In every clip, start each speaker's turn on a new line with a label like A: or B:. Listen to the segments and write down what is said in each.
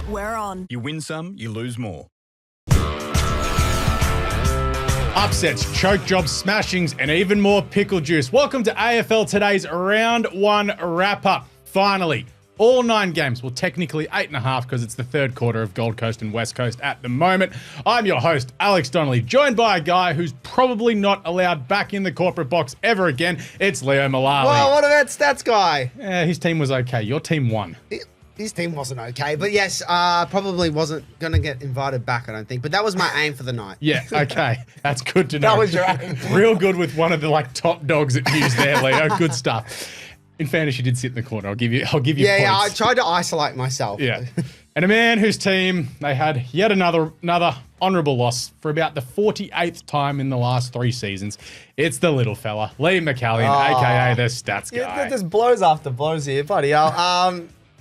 A: we're on.
B: You win some, you lose more.
C: Upsets, choke jobs, smashings, and even more pickle juice. Welcome to AFL Today's Round 1 wrap-up. Finally, all 9 games. Well, technically 8.5 because it's the third quarter of Gold Coast and West Coast at the moment. I'm your host, Alex Donnelly, joined by a guy who's probably not allowed back in the corporate box ever again. It's Leo Mullaly.
D: Well, what about Stats Guy?
C: Yeah, his team was okay. Your team won.
D: His team wasn't okay, but yes, probably wasn't going to get invited back, I don't think. But that was my aim for the night.
C: Yeah, okay. That's good to know.
D: That was your aim.
C: Real good with one of the top dogs at news there, Leo. Good stuff. In fairness, you did sit in the corner. I'll give you points.
D: Yeah, I tried to isolate myself.
C: Yeah. And a man whose team, they had yet another honourable loss for about the 48th time in the last 3 seasons. It's the little fella, Lee McAllion, a.k.a. the Stats Guy.
E: Yeah, there's blows after blows here, buddy.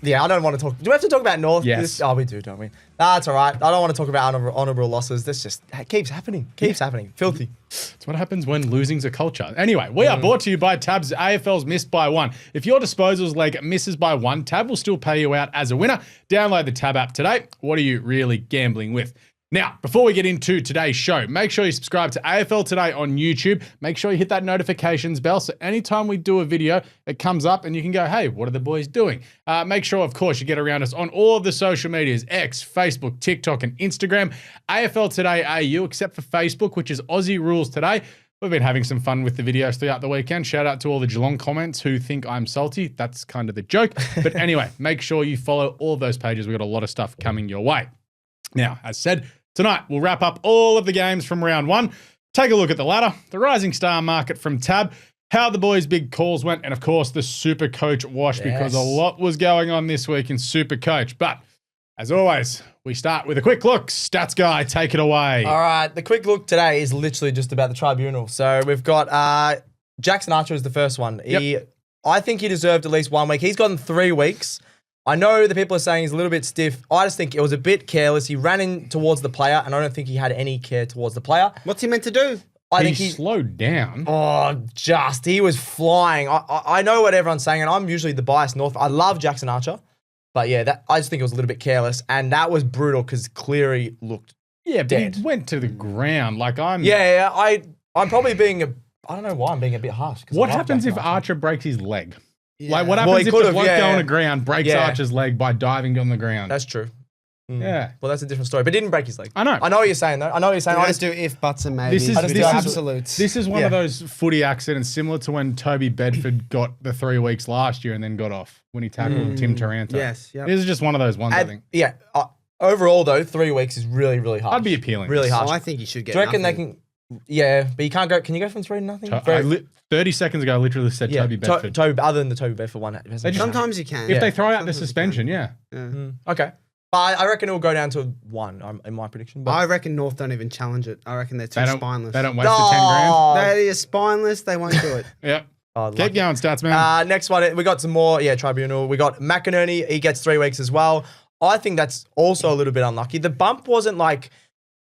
E: Yeah, I don't want to talk. Do we have to talk about North?
C: Yes.
E: Oh, we do, don't we? That's all right. I don't want to talk about honourable losses. This just keeps happening. Keeps happening. Filthy.
C: That's what happens when losing's a culture. Anyway, we are brought to you by Tab's AFL's Missed by One. If your disposals leg misses by 1, Tab will still pay you out as a winner. Download the Tab app today. What are you really gambling with? Now, before we get into today's show, make sure you subscribe to AFL Today on YouTube. Make sure you hit that notifications bell so anytime we do a video, it comes up and you can go, hey, what are the boys doing? Make sure, of course, you get around us on all of the social medias, X, Facebook, TikTok, and Instagram. AFL Today AU, except for Facebook, which is Aussie Rules Today. We've been having some fun with the videos throughout the weekend. Shout out to all the Geelong comments who think I'm salty. That's kind of the joke. But anyway, make sure you follow all of those pages. We've got a lot of stuff coming your way. Now, as said, tonight we'll wrap up all of the games from round 1, take a look at the ladder, the rising star market from Tab, how the boys' big calls went, and of course the SuperCoach wash because a lot was going on this week in SuperCoach. But as always, we start with a quick look. Stats Guy, take it away.
E: All right, the quick look today is literally just about the tribunal. So we've got Jackson Archer is the first one.
C: Yep.
E: I think he deserved at least 1 week. He's gotten 3 weeks. I know the people are saying he's a little bit stiff. I just think it was a bit careless. He ran in towards the player, and I don't think he had any care towards the player.
D: What's he meant to do?
E: I think
C: he slowed down.
E: He was flying. I know what everyone's saying, and I'm usually the biased North. I love Jackson Archer, but yeah, I just think it was a little bit careless, and that was brutal because Cleary looked dead.
C: He went to the ground.
E: I'm probably being I don't know why I'm being a bit harsh.
C: What happens if Archer breaks his leg?
D: Yeah.
C: Like, what happens if the bloke on the ground breaks
E: Yeah.
C: Archer's leg by diving on the ground?
E: That's true.
C: Yeah.
E: Well, that's a different story. But he didn't break his leg.
C: I know.
E: I know what you're saying, though. I know what you're saying.
D: I just do if, buts, and maybe.
C: This is
D: absolutes.
C: This is one of those footy accidents similar to when Toby Bedford got the 3 weeks last year and then got off when he tackled Tim Taranto.
D: Yes, yep.
C: This is just one of those ones, I think.
E: Yeah. Overall, though, 3 weeks is really, really harsh.
C: I'd be appealing.
E: Really harsh.
D: Oh, I think you should get
E: Do you reckon
D: nothing.
E: they can... Yeah, but you can't go... Can you go from 3 to nothing?
C: 30 seconds ago, I literally said Toby Bedford.
E: Other than the Toby Bedford one.
D: Sometimes you can.
C: If they throw out the
D: Sometimes you
C: suspension,
D: can.
C: yeah.
E: Okay. But I reckon it will go down to 1 in my prediction. But
D: I reckon North don't even challenge it. I reckon they're too spineless.
C: They don't waste the 10 grand.
D: They are spineless. They won't do it.
C: Yep.
E: Oh,
C: Keep going, Stats, man.
E: Next one, we got some more, tribunal. We got McInerney. He gets 3 weeks as well. I think that's also a little bit unlucky. The bump wasn't like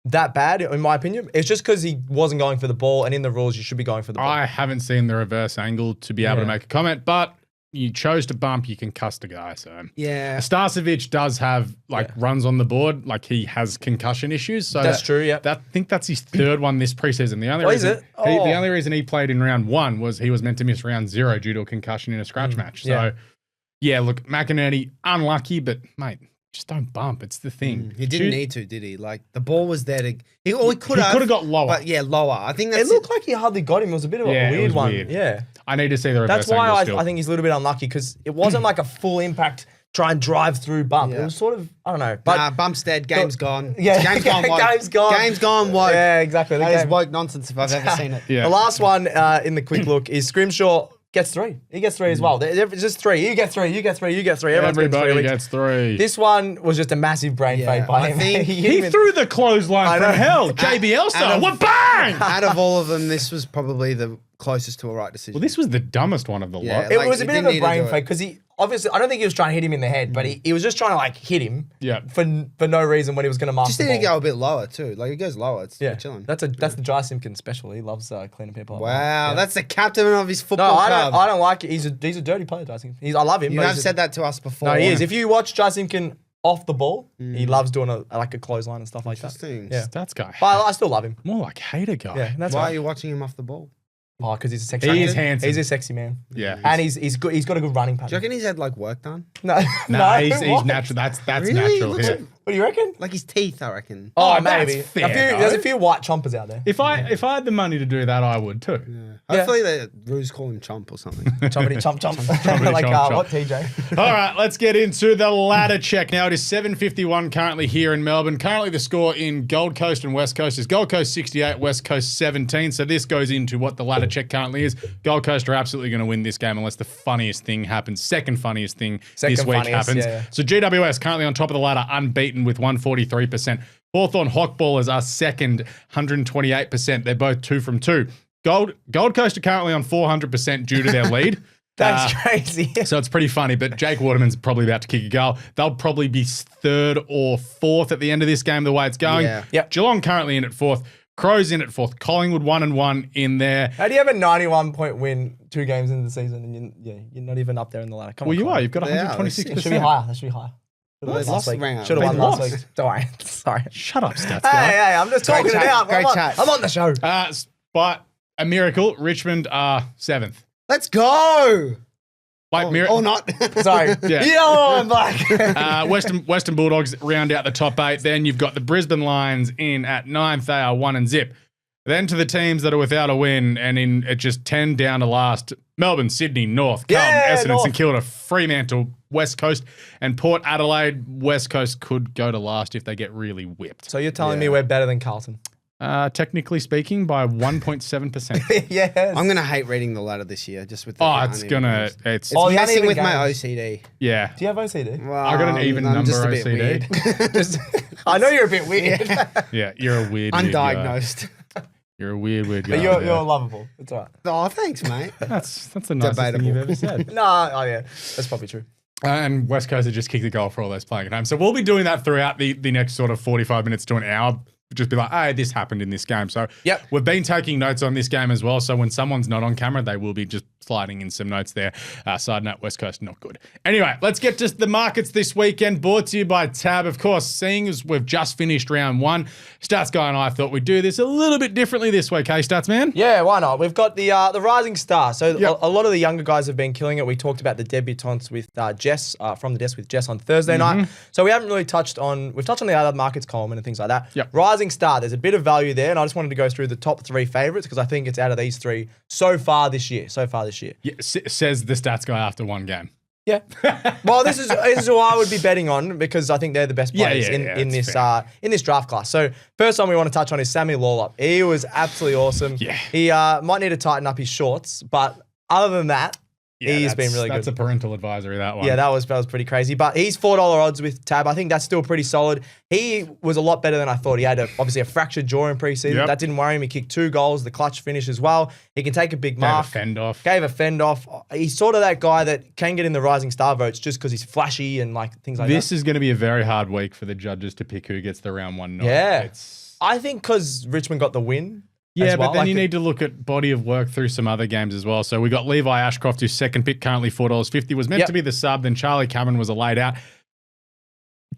E: that bad, in my opinion. It's just because he wasn't going for the ball, and in the rules, you should be going for the ball.
C: I haven't seen the reverse angle to be able to make a comment, but you chose to bump, you can cuss the guy. So
D: yeah,
C: Starcevic does have runs on the board, like he has concussion issues. So
E: that's true. Yeah,
C: I think that's his 3rd one this preseason. The only the only reason he played in round 1 was he was meant to miss round 0 due to a concussion in a scratch match. So yeah, look, McInerney unlucky, but mate, just don't bump. It's the thing.
D: He didn't need to, did he? Like the ball was there to. He could
C: have got lower.
D: But yeah, lower. I think that's
E: it looked like he hardly got him. It was a bit of a weird one.
C: Weird.
E: Yeah,
C: I need to see the reverse.
E: That's why
C: angle
E: I think he's a little bit unlucky because it wasn't like a full impact. Try and drive through bump. It was sort of, I don't know. But
D: bump's dead. Game's gone.
E: Yeah,
D: game's gone. Woke.
E: Game's gone.
D: Game's gone. Woke.
E: Yeah, exactly.
D: That is woke nonsense if I've ever seen it.
C: Yeah.
E: The last one in the quick look is Scrimshaw gets 3. He gets 3 as well. It's just 3. You get 3. You get 3. You get 3.
C: Everybody gets 3.
E: This one was just a massive brain fake by him.
C: He threw the clothesline from hell. JBL style. What bang!
D: Out of all of them, this was probably the closest to a right decision.
C: Well, this was the dumbest one of the lot.
E: It was a bit of a brain fake because he obviously, I don't think he was trying to hit him in the head, but he was just trying to like hit him for no reason when he was going to mark
D: Just
E: the
D: need
E: ball.
D: to go a bit lower too. Like it goes lower. It's chilling.
E: That's the Jai Simpkins special. He loves cleaning people up.
D: Wow, that's the captain of his football club.
E: I don't like it. He's a dirty player, Jai Simpkins. I love him.
D: You have said that to us before.
E: No, he is. If you watch Jai Simpkins off the ball. He loves doing a clothesline and stuff like that.
D: Interesting.
E: Yeah.
C: Stats guy.
E: But I still love him.
C: More like hater guy.
E: Yeah, that's
D: Why
E: right.
D: are you watching him off the ball?
E: Oh, because he's a sexy.
C: He is handsome.
E: He's a sexy man.
C: Yeah.
E: And he's good. He's got a good running
D: Do you
E: pattern.
D: reckon he's had like work done?
E: No,
C: No, he's
E: what?
C: natural. That's
D: Really?
C: natural.
D: Looks
C: Yeah.
D: like-
E: What do you reckon?
D: Like his teeth, I reckon.
E: Oh,
C: Oh, that's
E: maybe.
C: fair,
E: There's a
C: though.
E: few white chompers out there.
C: If I had the money to do that, I would too.
D: Hopefully the Roos call him Chomp or something.
E: Chompity chomp chomp. like
C: chomp, chomp.
E: what TJ?
C: All right, let's get into the ladder check now. It is 7:51 currently here in Melbourne. Currently the score in Gold Coast and West Coast is Gold Coast 68, West Coast 17. So this goes into what the ladder check currently is. Gold Coast are absolutely going to win this game unless the funniest thing happens. Second funniest thing this week happens.
E: Yeah.
C: So GWS currently on top of the ladder, unbeaten with 143%. Hawthorn Hawkballers are second, 128%. They're both 2 from 2. Gold Coast are currently on 400% due to their lead.
E: That's crazy.
C: So it's pretty funny, but Jake Waterman's probably about to kick a goal. They'll probably be 3rd or 4th at the end of this game, the way it's going.
D: Yeah.
E: Yep.
C: Geelong currently in at 4th. Crows in at 4th. Collingwood 1-1 in there.
E: How do you have a 91-point win 2 games into the season and you're not even up there in the ladder? Come
C: Well,
E: on,
C: you
E: Collingwood.
C: are. You've got
D: Yeah,
C: 126%.
E: It should be higher. That should be higher.
D: Well, they lost the round.
E: Should have won
C: They
E: last
C: lost.
E: week. Don't worry. Sorry.
C: Shut up, stats
E: Hey,
C: guy.
E: hey, I'm just talking it
D: chat,
E: out.
D: great chat.
E: I'm on the show.
C: But a miracle, Richmond are 7th.
D: Let's go.
C: Like
D: Or not.
E: Sorry.
C: Yeah.
E: Yo, I'm black.
C: Western Bulldogs round out the top 8. Then you've got the Brisbane Lions in at 9th. They are 1-0. Then to the teams that are without a win and in at just 10 down to last, Melbourne, Sydney, North, Carlton, Essendon,
E: North.
C: St Kilda, Fremantle, West Coast, and Port Adelaide. West Coast could go to last if they get really whipped.
E: So you're telling me we're better than Carlton?
C: Technically speaking, by 1.7%.
E: Yes.
D: I'm going to hate reading the ladder this year just with the
C: It's gonna, it's,
E: Oh,
D: It's
E: the
D: messing
E: uneven
D: with my
E: games.
D: OCD.
C: yeah.
E: Do you have OCD?
D: Well,
C: I got an even
D: I'm
C: number
D: just a bit
C: OCD.
D: weird.
E: Just, I know you're a bit weird.
C: Yeah, you're a weird guy.
D: Undiagnosed.
C: You're a weird guy.
E: But you're
C: yeah.
E: lovable. It's all right.
D: Oh, thanks, mate.
C: That's the nicest thing
D: Debatable.
C: you've ever said.
E: No, oh yeah. That's probably true.
C: And West Coast have just kicked the goal for all those playing at home. So we'll be doing that throughout the next sort of 45 minutes to an hour. Just be like, hey, this happened in this game. So
E: Yep.
C: we've been taking notes on this game as well. So when someone's not on camera, they will be just sliding in some notes there. Side note, West Coast, not good. Anyway, let's get to the markets this weekend. Brought to you by Tab. Of course, seeing as we've just finished round 1, Stats Guy and I thought we'd do this a little bit differently this week. Hey, Stats Man?
E: Yeah, why not? We've got the Rising Star. So
C: Yep.
E: a lot of the younger guys have been killing it. We talked about the debutantes with Jess from the desk with Jess on Thursday night. So we haven't really we've touched on the other markets, Coleman and things like that.
C: Yep.
E: Rising Star, there's a bit of value there, and I just wanted to go through the top 3 favorites because I think it's out of these 3 so far this year.
C: Yeah, says the Stats Guy after one game.
E: Yeah. Well, this is who I would be betting on because I think they're the best players in
C: that's
E: this draft class. So first one we want to touch on is Sam Lalor. He was absolutely awesome.
C: Yeah.
E: He might need to tighten up his shorts, but other than that, he's been really good.
C: That's a parental advisory, that one.
E: Yeah, that was pretty crazy. But he's $4 odds with Tab. I think that's still pretty solid. He was a lot better than I thought. He had obviously a fractured jaw in preseason.
C: Yep.
E: That didn't worry him. He kicked 2 goals, the clutch finish as well. He can take a big mark.
C: Gave a fend off.
E: Gave a fend off. He's sort of that guy that can get in the Rising Star votes just because he's flashy and like things like
C: This
E: that.
C: is going to be a very hard week for the judges to pick who gets the round 1 nod.
E: Yeah. I think because Richmond got the win.
C: Yeah,
E: as well.
C: but then
E: Like
C: you need to look at body of work through some other games as well. So we got Levi Ashcroft, who's second pick, currently $4.50, was meant to be the sub. Then Charlie Cameron was a laid out.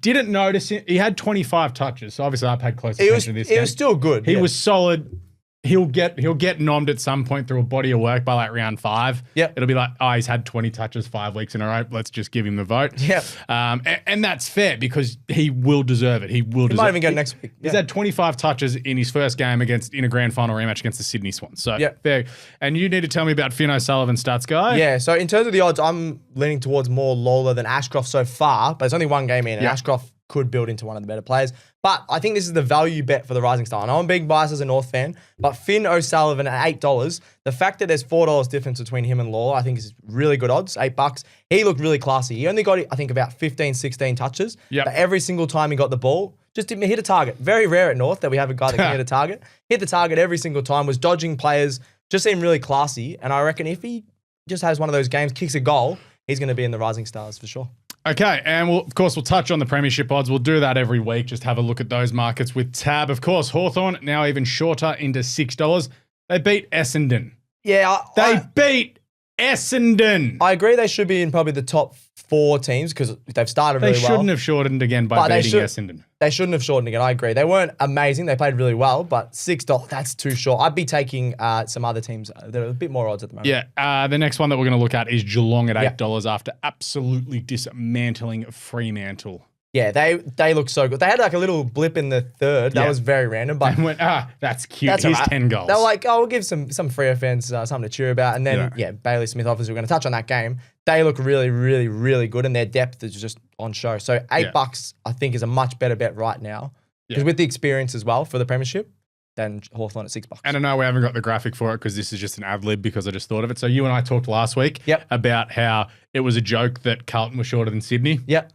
C: Didn't notice it. He had 25 touches. So obviously I paid close attention to this game.
E: It was still good.
C: He was solid. He'll get nommed at some point through a body of work by like round 5.
E: Yep.
C: It'll be like, oh, he's had 20 touches 5 weeks in a row. Let's just give him the vote.
E: Yep.
C: And that's fair because he will deserve it. He
E: might even get next week.
C: He's had 25 touches in his first game in a grand final rematch against the Sydney Swans. So fair. And you need to tell me about Finn O'Sullivan, Stats Guy.
E: Yeah, so in terms of the odds, I'm leaning towards more Lola than Ashcroft so far, but it's only one game in, and Ashcroft could build into one of the better players. But I think this is the value bet for the Rising Star. And I'm a big bias as a North fan, but Finn O'Sullivan at $8, the fact that there's $4 difference between him and Lawler, I think is really good odds, $8. He looked really classy. He only got, I think, about 15, 16 touches.
C: Yep.
E: But every single time he got the ball, just didn't hit a target. Very rare at North that we have a guy that can hit a target. Hit the target every single time, was dodging players, just seemed really classy. And I reckon if he just has one of those games, kicks a goal, he's going to be in the Rising Stars for sure.
C: Okay, and of course, we'll touch on the premiership odds. We'll do that every week. Just have a look at those markets with Tab. Of course, Hawthorn now even shorter into $6. They beat Essendon.
E: Yeah.
C: They beat Essendon.
E: I agree they should be in probably the top 4 teams because they've started really
C: They
E: well.
C: shouldn't have shortened again by beating Essendon.
E: They shouldn't have shortened again. I agree. They weren't amazing. They played really well, but $6, that's too short. I'd be taking some other teams that are a bit more odds at the moment.
C: Yeah. The next one that we're going to look at is Geelong at $8 after absolutely dismantling Fremantle.
E: Yeah, they look so good. They had like a little blip in the third. That was very random. But
C: And went, that's cute.
E: that's
C: Here's
E: all right.
C: 10 goals.
E: They're like, we'll give some Freo fans something to cheer about. And then, Bailey Smith, obviously, we're going to touch on that game. They look really, really, really good, and their depth is just on show. So $8, I think, is a much better bet right now. Because with the experience as well for the premiership, than Hawthorn at $6.
C: And I know we haven't got the graphic for it because this is just an ad lib because I just thought of it. So you and I talked last week about how it was a joke that Carlton was shorter than Sydney.
E: Yep.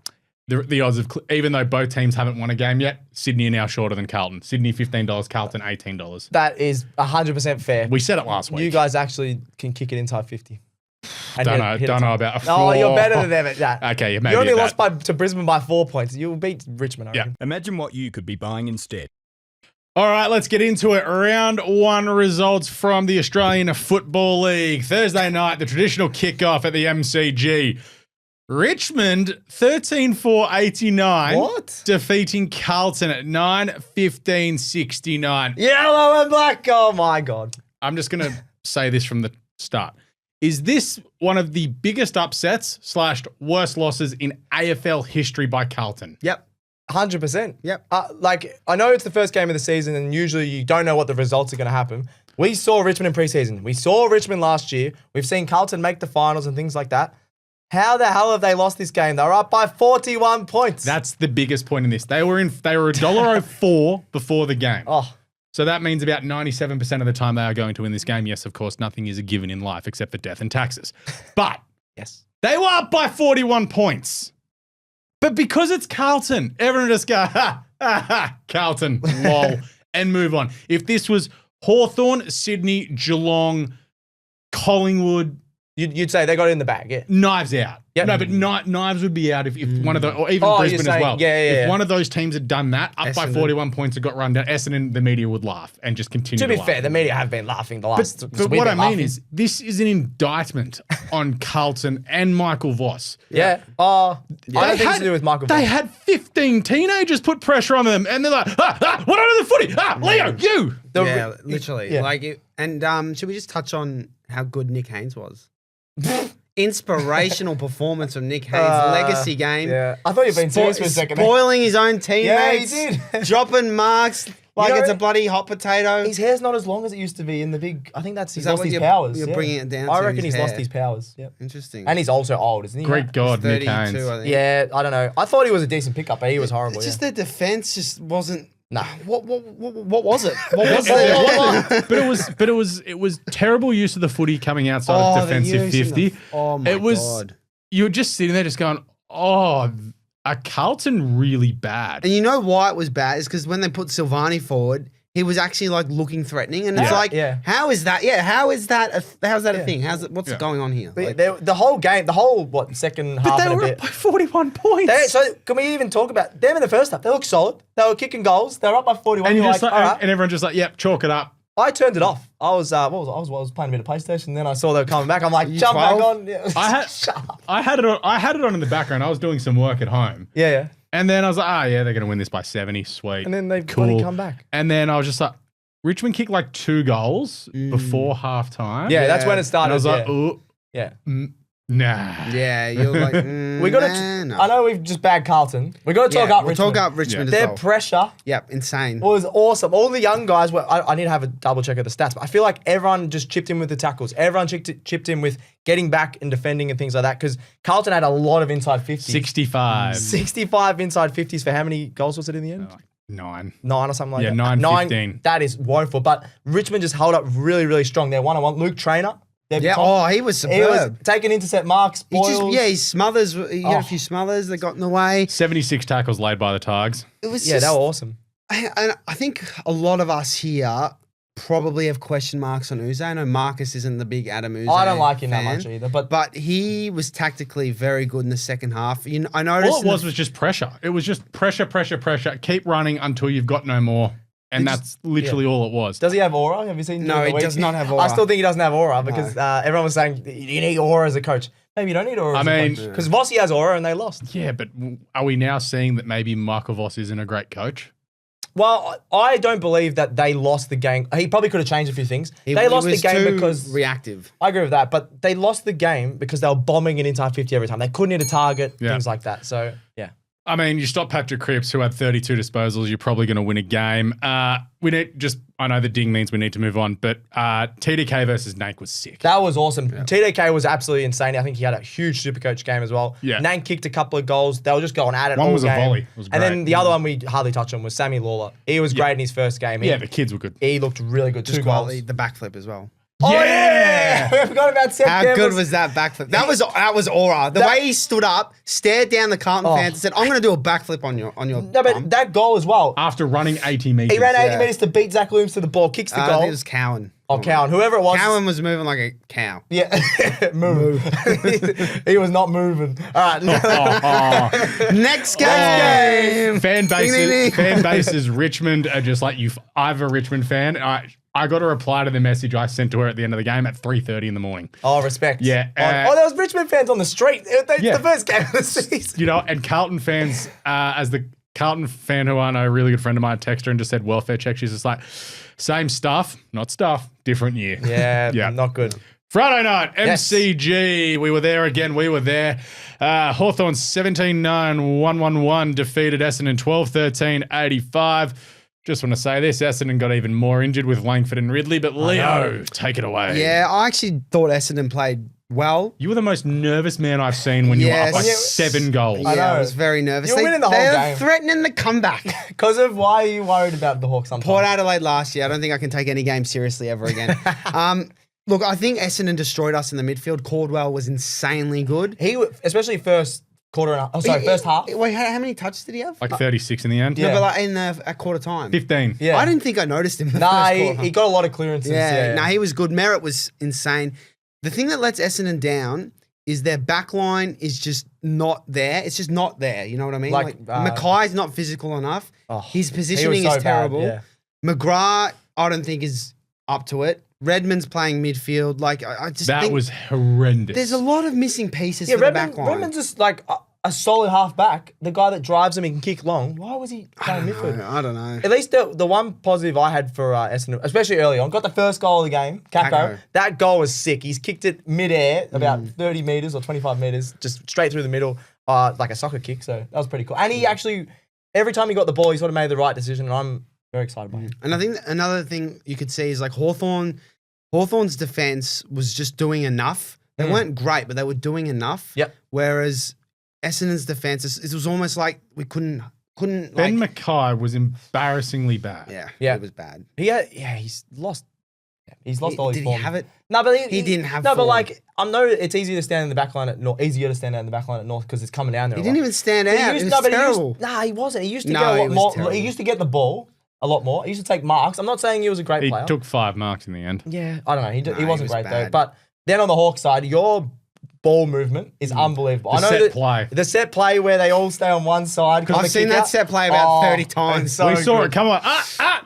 C: The odds of, even though both teams haven't won a game yet, Sydney are now shorter than Carlton. Sydney $15, Carlton $18.
E: That is 100% fair.
C: We said it last week.
E: You guys actually can kick it inside 50.
C: Don't know about a floor.
E: Oh, you're better than them at that.
C: Okay, maybe
E: you only
C: at
E: lost to Brisbane by 4 points. You'll beat Richmond, I reckon.
A: Imagine what you could be buying instead.
C: All right, let's get into it. Round 1 results from the Australian Football League. Thursday night, the traditional kickoff at the MCG. Richmond 13-4-89.
E: What?
C: Defeating Carlton at 9-15-69.
E: Yellow and black. Oh, my God.
C: I'm just going to say this from the start. Is this one of the biggest upsets / worst losses in AFL history by Carlton?
D: Yep.
E: 100%.
D: Yep.
E: Like, I know it's the first game of the season, and usually you don't know what the results are going to happen. We saw Richmond in preseason. We saw Richmond last year. We've seen Carlton make the finals and things like that. How the hell have they lost this game? They were up by 41 points.
C: That's the biggest point in this. They were $1.04 before the game.
E: Oh.
C: So that means about 97% of the time they are going to win this game. Yes, of course, nothing is a given in life except for death and taxes. But
E: yes,
C: they were up by 41 points. But because it's Carlton, everyone just go, Carlton, lol, and move on. If this was Hawthorn, Sydney, Geelong, Collingwood,
E: you'd say they got it in the bag, yeah.
C: Knives out.
E: Yep.
C: No, but Knives would be out if one of the, or even
E: Oh,
C: Brisbane
E: you're
C: as well.
E: saying-
C: If one of those teams had done that, up by
D: Essendon.
C: 41 points and got run down, Essendon, the media would laugh and just continue
E: To be
C: laugh.
E: fair, the media have been laughing the last.
C: But what I mean is, this is an indictment on Carlton and Michael Voss.
E: yeah. I don't think it's to do with Michael.
C: They
E: Voss.
C: had 15 teenagers put pressure on them, and they're like, what under the footy? Leo, you!
D: Yeah, literally.
E: Yeah.
D: Like it, and should we just touch on how good Nick Haynes was? Inspirational performance from Nick Haynes' legacy game.
E: Yeah. I thought you were being serious for a second.
D: Spoiling his own teammates.
E: Yeah, he did.
D: Dropping marks like
E: know,
D: it's a bloody hot potato.
E: His hair's not as long as it used to be in the big. I think that's he's
D: that
E: lost
D: what
E: his
D: you're-
E: powers.
D: you're
E: yeah.
D: bringing it down
E: I
D: to
E: reckon
D: his
E: he's lost
D: hair?
E: his powers. Yep.
D: Interesting.
E: And he's also old, isn't he?
C: Great God, Nick
D: 32,
C: Haynes.
D: I think.
E: Yeah, I don't know. I thought he was a decent pickup, but he was horrible.
D: It's just
E: yeah.
D: their defense just wasn't.
E: Nah.
D: What was it? What was it?
C: But it was terrible use of the footy coming outside of
D: the
C: defensive
D: use in
C: 50.
D: Oh my God.
C: You were just sitting there just going, are Carlton really bad?
D: And you know why it was bad? Is because when they put Silvani forward, he was actually like looking threatening, and it's like, how is that? Yeah, how's that a thing? What's going on here?
E: But
D: Like,
E: the whole game, second half
C: But they
E: and a
C: were
E: bit.
C: up by 41 points.
E: So can we even talk about them in the first half? They looked solid. They were kicking goals. They were up by 41.
C: and,
E: You're
C: you're just
E: like,
C: like,
E: all right.
C: and everyone just like, yep, chalk it up.
E: I turned it off. I was I was playing a bit of PlayStation. Then I saw they were coming back. I'm like, jump
D: 12?
E: back on. Yeah.
C: I had it on in the background. I was doing some work at home.
E: yeah.
C: And then I was like, they're going to win this by 70. Sweet.
E: And then they've
C: cool.
E: come back.
C: And then I was just like, Richmond kicked like 2 goals before halftime.
E: Yeah, that's when it
C: And
E: started.
C: I was like, ooh,
E: yeah.
C: nah.
D: yeah, you're like,
E: We got to.
D: no.
E: I know we've just bagged Carlton. We got to talk up
D: we'll
E: Richmond.
D: talk up Richmond
E: Their
D: as well.
E: pressure
D: Yep, insane.
E: was awesome. All the young guys were. I need to have a double check of the stats, but I feel like everyone just chipped in with the tackles. Everyone chipped in with getting back and defending and things like that. Because Carlton had a lot of inside 50s.
C: 65.
E: 65 inside 50s for how many goals was it in the end?
C: 9.
E: 9 or something like
C: Yeah,
E: that.
C: 9-15.
E: That is woeful. But Richmond just held up really, really strong. They're 1-on-1. Luke Trainer.
D: Yeah, he was
E: He was
D: superb.
E: taking intercept marks.
D: He just,
E: Spoils.
D: he smothers. He had a few smothers that got in the way.
C: 76 tackles laid by the Tigers.
D: It was
E: Yeah,
D: just,
E: they were awesome.
D: and I think a lot of us here probably have question marks on Uze. I know Marcus isn't the big Adam Uze
E: I don't like him
D: fan,
E: that much either. But
D: he was tactically very good in the second half. I noticed
C: All it was just pressure. It was just pressure. Keep running until you've got no more. And that's literally all it was.
E: Does he have aura? Have you seen?
D: No, he does not have aura.
E: I still think he doesn't have aura because everyone was saying you need aura as a coach. Maybe you don't need aura. Because Vossi has aura and they lost.
C: Yeah, but are we now seeing that maybe Michael Voss isn't a great coach?
E: Well, I don't believe that they lost the game. He probably could have changed a few things. They lost the game because
D: reactive.
E: I agree with that, but they lost the game because they were bombing it inside 50 every time. They couldn't hit a target, things like that. So yeah.
C: I mean, you stop Patrick Cripps, who had 32 disposals, you're probably going to win a game. I know the ding means we need to move on, but TDK versus Nank was sick.
E: That was awesome. Yeah. TDK was absolutely insane. I think he had a huge Supercoach game as well. Yeah. Nank kicked a couple of goals. They were just going at it all game. One was a volley. It was great. And then the other one we hardly touched on was Sammy Lalor. He was great in his first game.
C: The kids were good.
E: He looked really good.
D: Just
E: 2 goals.
D: The backflip as well.
E: Oh yeah! I forgot about Seth.
D: How good was that backflip? That was aura. The way he stood up, stared down the Carlton fans and said, "I'm going to do a backflip on your." No,
E: but that goal as well.
C: After running 80 meters,
E: he ran 80 meters to beat Zach Looms to the ball, kicks the goal.
D: I think it was Cowan.
E: Oh, Cowan, whoever it was.
D: Cowan was moving like a cow.
E: Yeah, move. He was not moving. All right,
D: next game.
C: Fan bases, Richmond are just like you. I'm a Richmond fan. I got a reply to the message I sent to her at the end of the game at 3:30 in the morning.
E: Oh, respect.
C: Yeah.
E: There was Richmond fans on the street. It's the first game of the season.
C: You know, and Carlton fans, as the Carlton fan who I know, a really good friend of mine, texted her and just said welfare check. She's just like, same stuff, not stuff, different year.
E: Yeah, not good.
C: Friday night, MCG. We were there again. We were there. Hawthorn 17-9, 1-1-1 defeated Essendon 12-13, 85. Just want to say this, Essendon got even more injured with Langford and Ridley, but Leo, take it away.
D: Yeah, I actually thought Essendon played well.
C: You were the most nervous man I've seen when you were up by 7 goals.
D: Yeah, I was very nervous.
E: You were winning the whole game.
D: Threatening the comeback.
E: Because of why are you worried about the Hawks sometimes?
D: Port Adelaide last year. I don't think I can take any game seriously ever again. Look, I think Essendon destroyed us in the midfield. Caldwell was insanely good.
E: Especially first half.
D: Wait, how many touches did he have?
C: Like 36 in the end.
D: Yeah, but like at quarter time.
C: 15.
D: Yeah. I didn't think I noticed him.
E: He got a lot of clearances.
D: Yeah. He was good. Merritt was insane. The thing that lets Essendon down is their back line is just not there. It's just not there. You know what I mean? Like Mackay's not physical enough. His positioning is terrible. Bad, McGrath, I don't think is up to it. Redmond's playing midfield. Like I just think
C: was horrendous.
D: There's a lot of missing pieces for the back line.
E: Redmond's just like a solid half back. The guy that drives him and can kick long. Why was he playing midfield?
D: I don't know.
E: At least the one positive I had for Essendon, especially early on, got the first goal of the game. Kako. That goal was sick. He's kicked it mid-air, about 30 metres or 25 metres, just straight through the middle, like a soccer kick. So that was pretty cool. And he actually, every time he got the ball, he sort of made the right decision. And I'm very excited by him.
D: And I think another thing you could see is like Hawthorn's defence was just doing enough. They weren't great, but they were doing enough.
E: Yep.
D: Whereas Essendon's defence, it was almost like we couldn't.
C: Ben Mackay was embarrassingly bad.
D: Yeah, it was bad.
E: He's lost. He's lost all his form.
D: Did he have it?
E: No, but
D: he didn't have.
E: No,
D: form.
E: But like I know it's easier to stand in the back line at North. Easier to stand out in the back line at North because it's coming down there.
D: He didn't even stand out. It was terrible.
E: He wasn't. He used to get a lot more. Terrible. He used to get the ball a lot more. He used to take marks. I'm not saying he was a great player.
C: He took 5 marks in the end.
E: Yeah, I don't know. He wasn't great though. But then on the Hawk side, your ball movement is unbelievable. The set play where they all stay on one side.
D: I've seen that set play about 30 times.
C: So we saw it. Come on.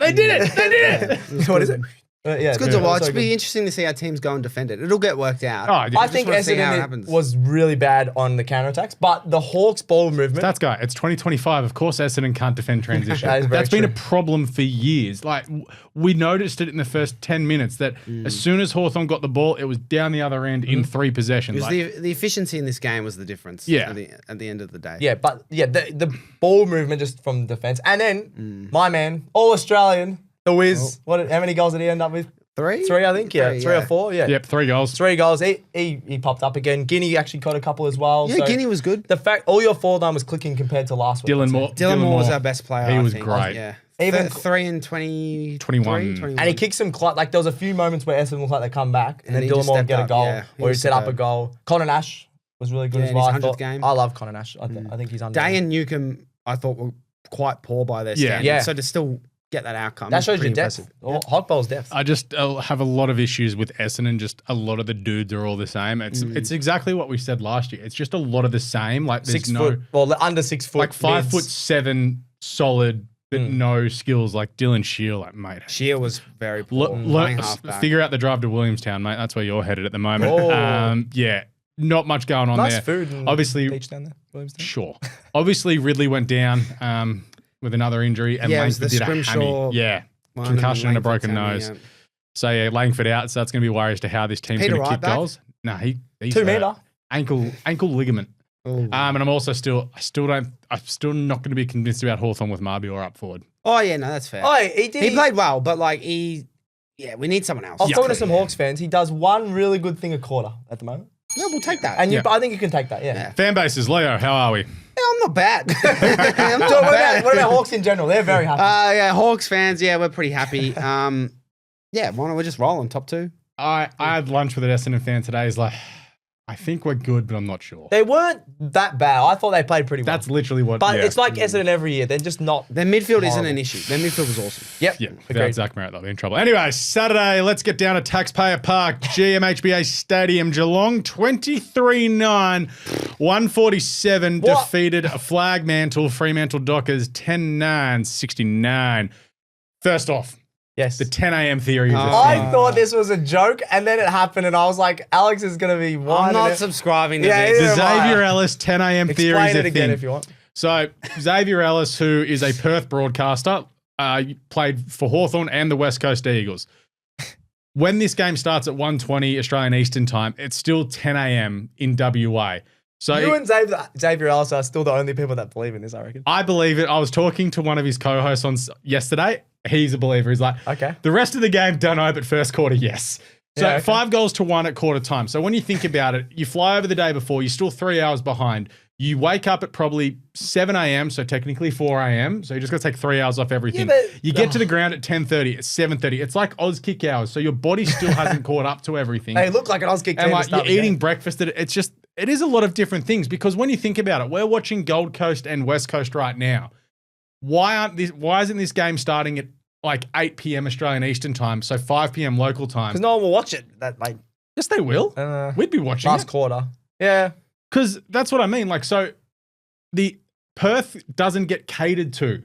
C: They did it. They did it.
E: What is it?
D: It's good to watch. It'll be interesting to see how teams go and defend it. It'll get worked out.
E: I think Essendon was really bad on the counterattacks, but the Hawks' ball movement.
C: That's guy. It's 2025. Of course, Essendon can't defend transition. That's been a problem for years. Like we noticed it in the first 10 minutes that as soon as Hawthorn got the ball, it was down the other end in 3 possessions.
D: The efficiency in this game was the difference. Yeah. At the end of the day.
E: Yeah, but the ball movement just from defense, and then my man, all Australian. The Wiz, how many goals did he end up with?
D: 3?
E: 3, I think. Yeah, 3 or 4. Yeah.
C: Yep, 3 goals.
E: 3 goals. He popped up again. Guinea actually caught a couple as well.
D: Yeah, so Guinea was good.
E: The fact all your forward line was clicking compared to last week.
C: Dylan
D: Moore was our best player.
C: He was great.
D: Yeah. Even 3 and 21.
E: And he kicked some like there was a few moments where Essendon looked like they come back and then Dylan Moore would get a goal or he set up a goal. Connor Nash was really good as well. I love Connor Nash. I think he's under.
D: Day and Newcomb, I thought were quite poor by their standards. Yeah. So to still get that outcome.
E: That shows your depth. Hot bowl's depth.
C: I just have a lot of issues with Essendon. Just a lot of the dudes are all the same. It's exactly what we said last year. It's just a lot of the same. Like there's
E: 6 foot, under 6 foot,
C: like 5'7" solid but no skills like Dylan Shear, like, mate.
D: Shear was very poor. Playing halfback.
C: Figure out the drive to Williamstown, mate. That's where you're headed at the moment. Yeah, not much going on
E: nice
C: there.
E: food and
C: obviously,
E: beach down there, Williamstown.
C: Sure. Obviously, Ridley went down with another injury, and Langford did a hammy. Yeah, concussion and a broken nose. So, yeah, Langford out, so that's going to be worried as to how this team's going to kick goals. No, he's
E: 2 metre.
C: Ankle ligament. And I'm also still not going to be convinced about Hawthorn with Marbior up forward.
D: Oh yeah, no, that's fair.
E: Oh, he
D: played well, but like we need someone else.
E: I was talking to some Hawks fans. He does one really good thing a quarter at the moment.
D: No, we'll take that.
E: And I think you can take that. Yeah.
C: Fan bases, Leo, how are we?
D: Yeah, I'm not bad. I'm not bad.
E: What about Hawks in general? They're very happy.
D: Yeah, Hawks fans. Yeah, we're pretty happy. Yeah, why don't we just roll on top 2?
C: I had lunch with an Essendon fan today. He's like, I think we're good, but I'm not sure.
E: They weren't that bad. I thought they played pretty well.
C: That's literally what.
E: But it's like Essendon every year. They're just not.
D: Their midfield isn't an issue. Their midfield was awesome.
E: Yep.
C: Yeah. Without Zach Merritt, they'll be in trouble. Anyway, Saturday, let's get down to Taxpayer Park, GMHBA Stadium, Geelong, 23-9, 147 defeated Flagmantle, Fremantle Dockers, 10-9, 69. First off.
E: Yes.
C: The 10 a.m. theory is
E: I thought this was a joke, and then it happened, and I was like, Alex is going to be one.
D: I'm not subscribing to this.
C: The Xavier Ellis 10 a.m. theory is a thing.
E: Explain it again if you want.
C: So, Xavier Ellis, who is a Perth broadcaster, played for Hawthorn and the West Coast Eagles. When this game starts at 1:20 Australian Eastern Time, it's still 10 a.m. in WA. So
E: you and Xavier Ellis are still the only people that believe in this, I reckon.
C: I believe it. I was talking to one of his co-hosts on yesterday. He's a believer. He's like, okay. The rest of the game, don't know, but first quarter, yes. So 5-1 at quarter time. So when you think about it, you fly over the day before, you're still 3 hours behind. You wake up at probably 7 a.m., so technically 4 a.m., so you just got to take 3 hours off everything. Yeah, you get to the ground at 10:30, it's 7:30. It's like Oz kick hours, so your body still hasn't caught up to everything.
E: Hey, look like an Oz kick
C: and like you're eating breakfast. It is a lot of different things, because when you think about it, we're watching Gold Coast and West Coast right now. Why isn't this game starting at like 8 p.m. Australian Eastern Time, so 5 p.m. local time?
E: Because no one will watch it.
C: Yes, they will. We'd be watching
E: last quarter. Yeah.
C: Because that's what I mean. Like, so the Perth doesn't get catered to.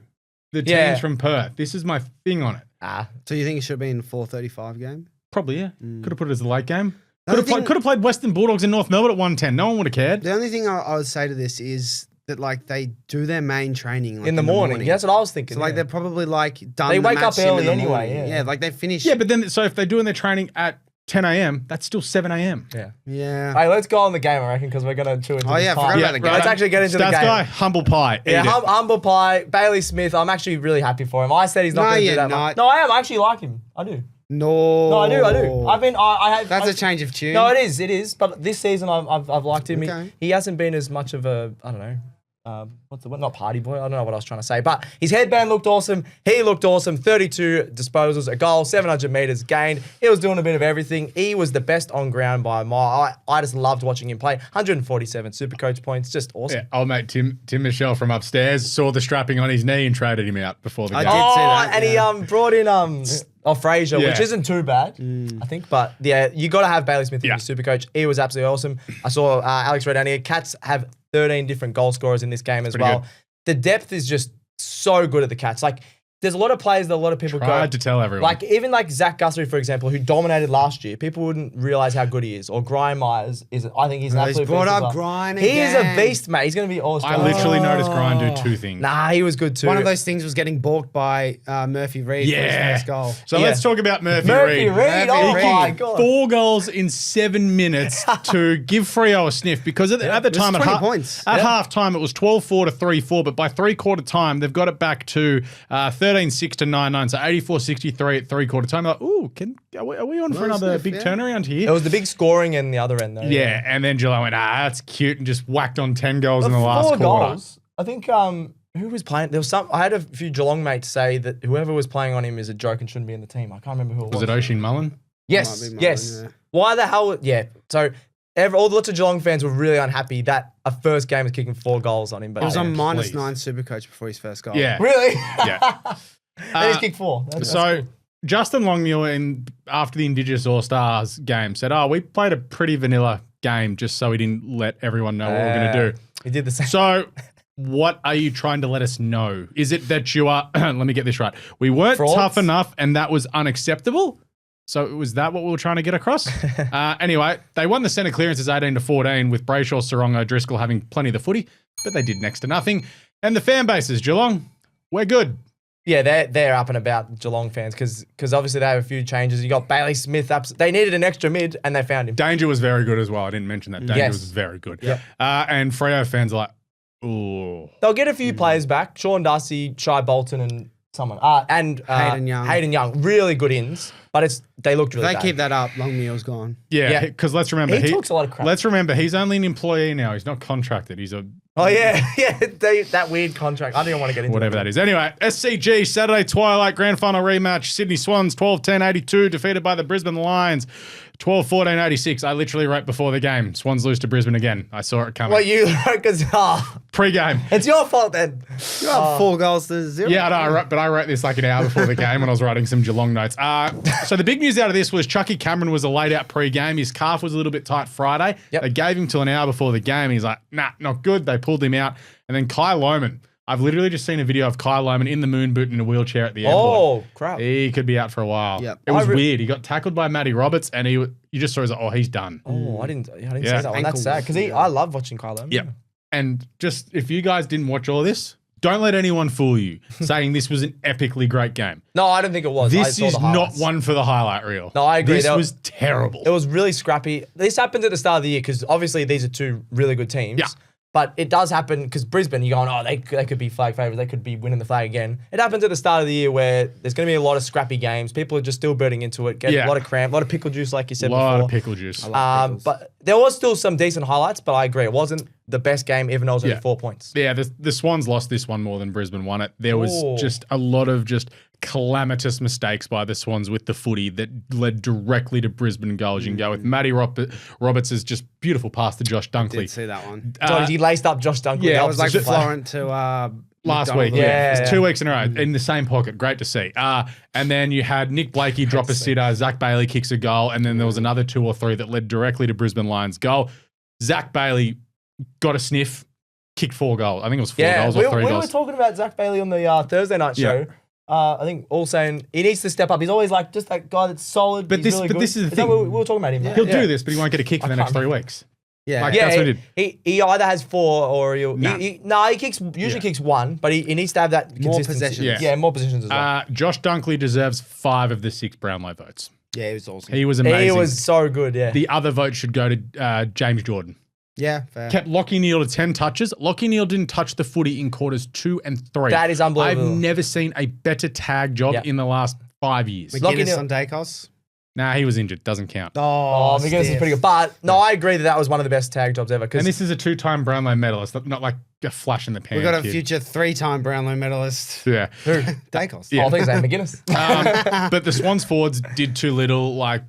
C: The teams from Perth. This is my thing on it.
D: So you think it should have been 4:35 game?
C: Probably, yeah. Could have put it as a late game. Could have played Western Bulldogs in North Melbourne at 1:10. No one would have cared.
D: The only thing I would say to this is that like they do their main training like,
E: in the morning. Yeah, that's what I was thinking.
D: So like they're probably like done.
E: They wake up early anyway.
D: Yeah, like they finish.
C: Yeah, but then so if they're doing their training at 10 a.m., that's still 7 a.m.
D: Yeah.
E: Hey, let's go on the game, I reckon, because we're going to chew into
D: I forgot about the game.
E: Let's actually get into the game.
C: Guy, humble pie.
E: Yeah, humble pie. Bailey Smith, I'm actually really happy for him. I said he's not going to do that much. No, I am. I actually like him. I do.
D: No,
E: I do.
D: That's a change of tune.
E: No, it is. But this season, I've liked him. Okay. He hasn't been as much of a, I don't know, not party boy. I don't know what I was trying to say, but his headband looked awesome. He looked awesome. 32 disposals, a goal, 700 meters gained. He was doing a bit of everything. He was the best on ground by a mile. I just loved watching him play. 147 SuperCoach points, just awesome.
C: Yeah, old mate Tim Michelle from upstairs saw the strapping on his knee and traded him out before the game.
D: I did see that.
E: And he brought in Fraser, which isn't too bad, I think. But yeah, you got to have Bailey Smith in your SuperCoach. He was absolutely awesome. I saw Alex read down here. Cats have 13 different goal scorers in this game as well. Good. The depth is just so good at the Cats. Like, there's a lot of players that a lot of people
C: tried to tell everyone.
E: Like, even like Zach Guthrie, for example, who dominated last year, people wouldn't realize how good he is. Or Grind Myers is, I think he's an absolute beast.
D: He's brought up Grind
E: again. He is a beast, mate. He's going to be awesome.
C: I literally noticed Grind do two things.
E: Nah, he was good too.
D: One of those things was getting balked by Murphy Reid for his first goal.
C: So let's talk about Murphy Reid.
E: Oh my God.
C: 4 goals in 7 minutes to give Freo a sniff, because at the time at half time it was 12-4 to 3-4, but by 3/4 time they've got it back to 13-6 to 9-9, so 84-63 at 3/4 time. Like, ooh, are we on for another big turnaround here?
E: It was the big scoring in the other end though.
C: Yeah, and then Geelong went, that's cute, and just whacked on 10 goals in the last quarter.
E: Goals, I think who was playing? There was I had a few Geelong mates say that whoever was playing on him is a joke and shouldn't be in the team. I can't remember who it was.
C: Was it Oisin Mullen?
E: Yes. Yeah. Why the hell? Yeah. So lots of Geelong fans were really unhappy that a first game was kicking 4 goals on him. But
D: it was on -9 SuperCoach before his first goal.
C: Yeah.
E: Really?
C: Yeah.
E: Then he's kicked 4. That's cool.
C: Justin Longmuir, after the Indigenous All-Stars game, said, we played a pretty vanilla game just so we didn't let everyone know what we were going to do.
E: He did the same.
C: So what are you trying to let us know? Is it that you are, let me get this right. We weren't
E: Frauds?
C: tough enough and that was unacceptable? So was that what we were trying to get across? Anyway, they won the centre clearances 18-14 with Brayshaw, Sarongo, Driscoll having plenty of the footy, but they did next to nothing. And the fan bases, Geelong, we're good.
E: Yeah, they're up and about, Geelong fans, because obviously they have a few changes. You got Bailey Smith up. They needed an extra mid, and they found him.
C: Danger was very good as well. I didn't mention that. Danger was very good.
E: Yep.
C: And Freo fans are like, ooh.
E: They'll get a few players back. Sean Darcy, Shai Bolton, and someone. And Hayden Young. Really good ins, but they looked really
D: If they
E: bad.
D: keep that up, Longmuir's gone.
C: Yeah, because let's remember
E: He talks a lot of crap.
C: Let's remember he's only an employee now. He's not contracted. He's a
E: Oh, yeah. That weird contract. I don't even want to get into
C: whatever that is. Anyway, SCG, Saturday Twilight Grand Final rematch. Sydney Swans 12-10-82, defeated by the Brisbane Lions 12-14-86. I literally wrote before the game. Swans lose to Brisbane again. I saw it coming.
E: Well, you because
C: Pre-game.
E: it's your fault then.
D: You got 4-0.
C: Yeah, no, I wrote this like an hour before the game when I was writing some Geelong notes. So the big news out of this was Chucky Cameron was a laid out pre-game. His calf was a little bit tight Friday.
E: Yep.
C: They gave him till an hour before the game. He's like, nah, not good. They pulled him out. And then Kai Lohman. I've literally just seen a video of Kai Lohman in the moon boot in a wheelchair at the airport.
E: Oh, crap.
C: He could be out for a while.
D: Yep.
C: It was weird. He got tackled by Matty Roberts and you just saw, he's done.
E: Oh, I didn't see that one.
D: Ankle
E: That's sad because I love watching Carlton.
C: Yeah. And just, if you guys didn't watch all this, don't let anyone fool you saying this was an epically great game.
E: No, I don't think it was. I
C: This
E: saw
C: is
E: the
C: not
E: highlights.
C: one for the highlight reel.
E: No, I agree.
C: This was terrible.
E: It was really scrappy. This happened at the start of the year because obviously these are two really good teams.
C: Yeah.
E: But it does happen because Brisbane, you're going, they could be flag favourites. They could be winning the flag again. It happens at the start of the year where there's going to be a lot of scrappy games. People are just still birding into it, getting a lot of cramp, a lot of pickle juice, like you said before.
C: A lot of pickle juice.
E: But there was still some decent highlights, but I agree. It wasn't the best game, even though it was only 4 points.
C: Yeah, the Swans lost this one more than Brisbane won it. There was just a lot of just calamitous mistakes by the Swans with the footy that led directly to Brisbane goals. You can go with Matty Roberts' just beautiful pass to Josh Dunkley.
D: Did see that one.
E: He laced up Josh Dunkley.
C: yeah,
D: That was like
E: opposition player.
D: Florent to
C: Last
D: McDonald.
C: week,
E: Yeah.
C: It was 2 weeks in a row in the same pocket. Great to see. And then you had Nick Blakey drop a sitter, Zach Bailey kicks a goal, and then there was another 2 or 3 that led directly to Brisbane Lions goal. Zach Bailey got a sniff, kicked 4 goals. I think it was 4 goals or 3
E: we
C: goals.
E: were talking about Zach Bailey on the Thursday night show. I think all saying he needs to step up. He's always like just that guy that's solid.
C: But
E: he's really good.
C: this is the
E: that
C: thing.
E: what we were talking about him.
C: He'll do this, but he won't get a kick for the next 3 weeks.
D: Yeah.
C: Like,
E: Yeah,
C: that's what he did.
E: he either has 4 or he'll.
C: Nah.
E: He usually kicks 1, but he needs to have that
D: More
E: consistency.
D: possessions.
E: Yeah, more positions as well.
C: Josh Dunkley deserves 5 of the 6 Brownlow votes.
D: Yeah, he was awesome.
C: He was amazing.
E: He was so good. Yeah.
C: The other vote should go to James Jordan.
D: Yeah, fair.
C: Kept Lockie Neal to 10 touches. Lockie Neal didn't touch the footy in quarters 2 and 3.
E: That is unbelievable.
C: I've never seen a better tag job in the last 5 years.
D: McGuinness on Dacos.
C: Nah, he was injured. Doesn't count.
E: Oh, McGuinness is pretty good. But no, I agree that was one of the best tag jobs ever.
C: And this is a 2-time Brownlow medalist, not like a flash in the pan.
D: We got a
C: kid.
D: future 3-time Brownlow medalist.
C: Yeah.
D: Dacos.
E: I think his name McGuinness.
C: But the Swans forwards did too little. Like,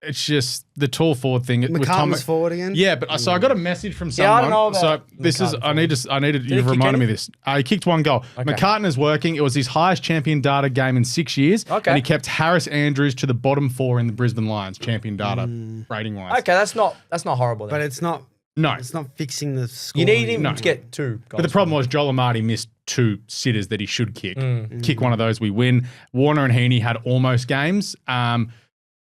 C: it's just the tall forward thing.
D: McCartman's forward again.
C: Yeah, but so I got a message from someone.
E: I don't know about
C: so this is I needed
E: he
C: you've
E: kick
C: reminded me
E: any?
C: of this. He kicked 1 goal.
E: Okay.
C: McCartan is working. It was his highest champion data game in 6 years.
E: Okay.
C: And he kept Harris Andrews to the bottom 4 in the Brisbane Lions champion data rating wise.
E: Okay, that's not horrible. Then.
D: But it's not fixing the score.
E: You need him to get 2 goals.
C: But the problem was Joel Amati missed 2 sitters that he should kick. Kick one of those, we win. Warner and Heaney had almost games.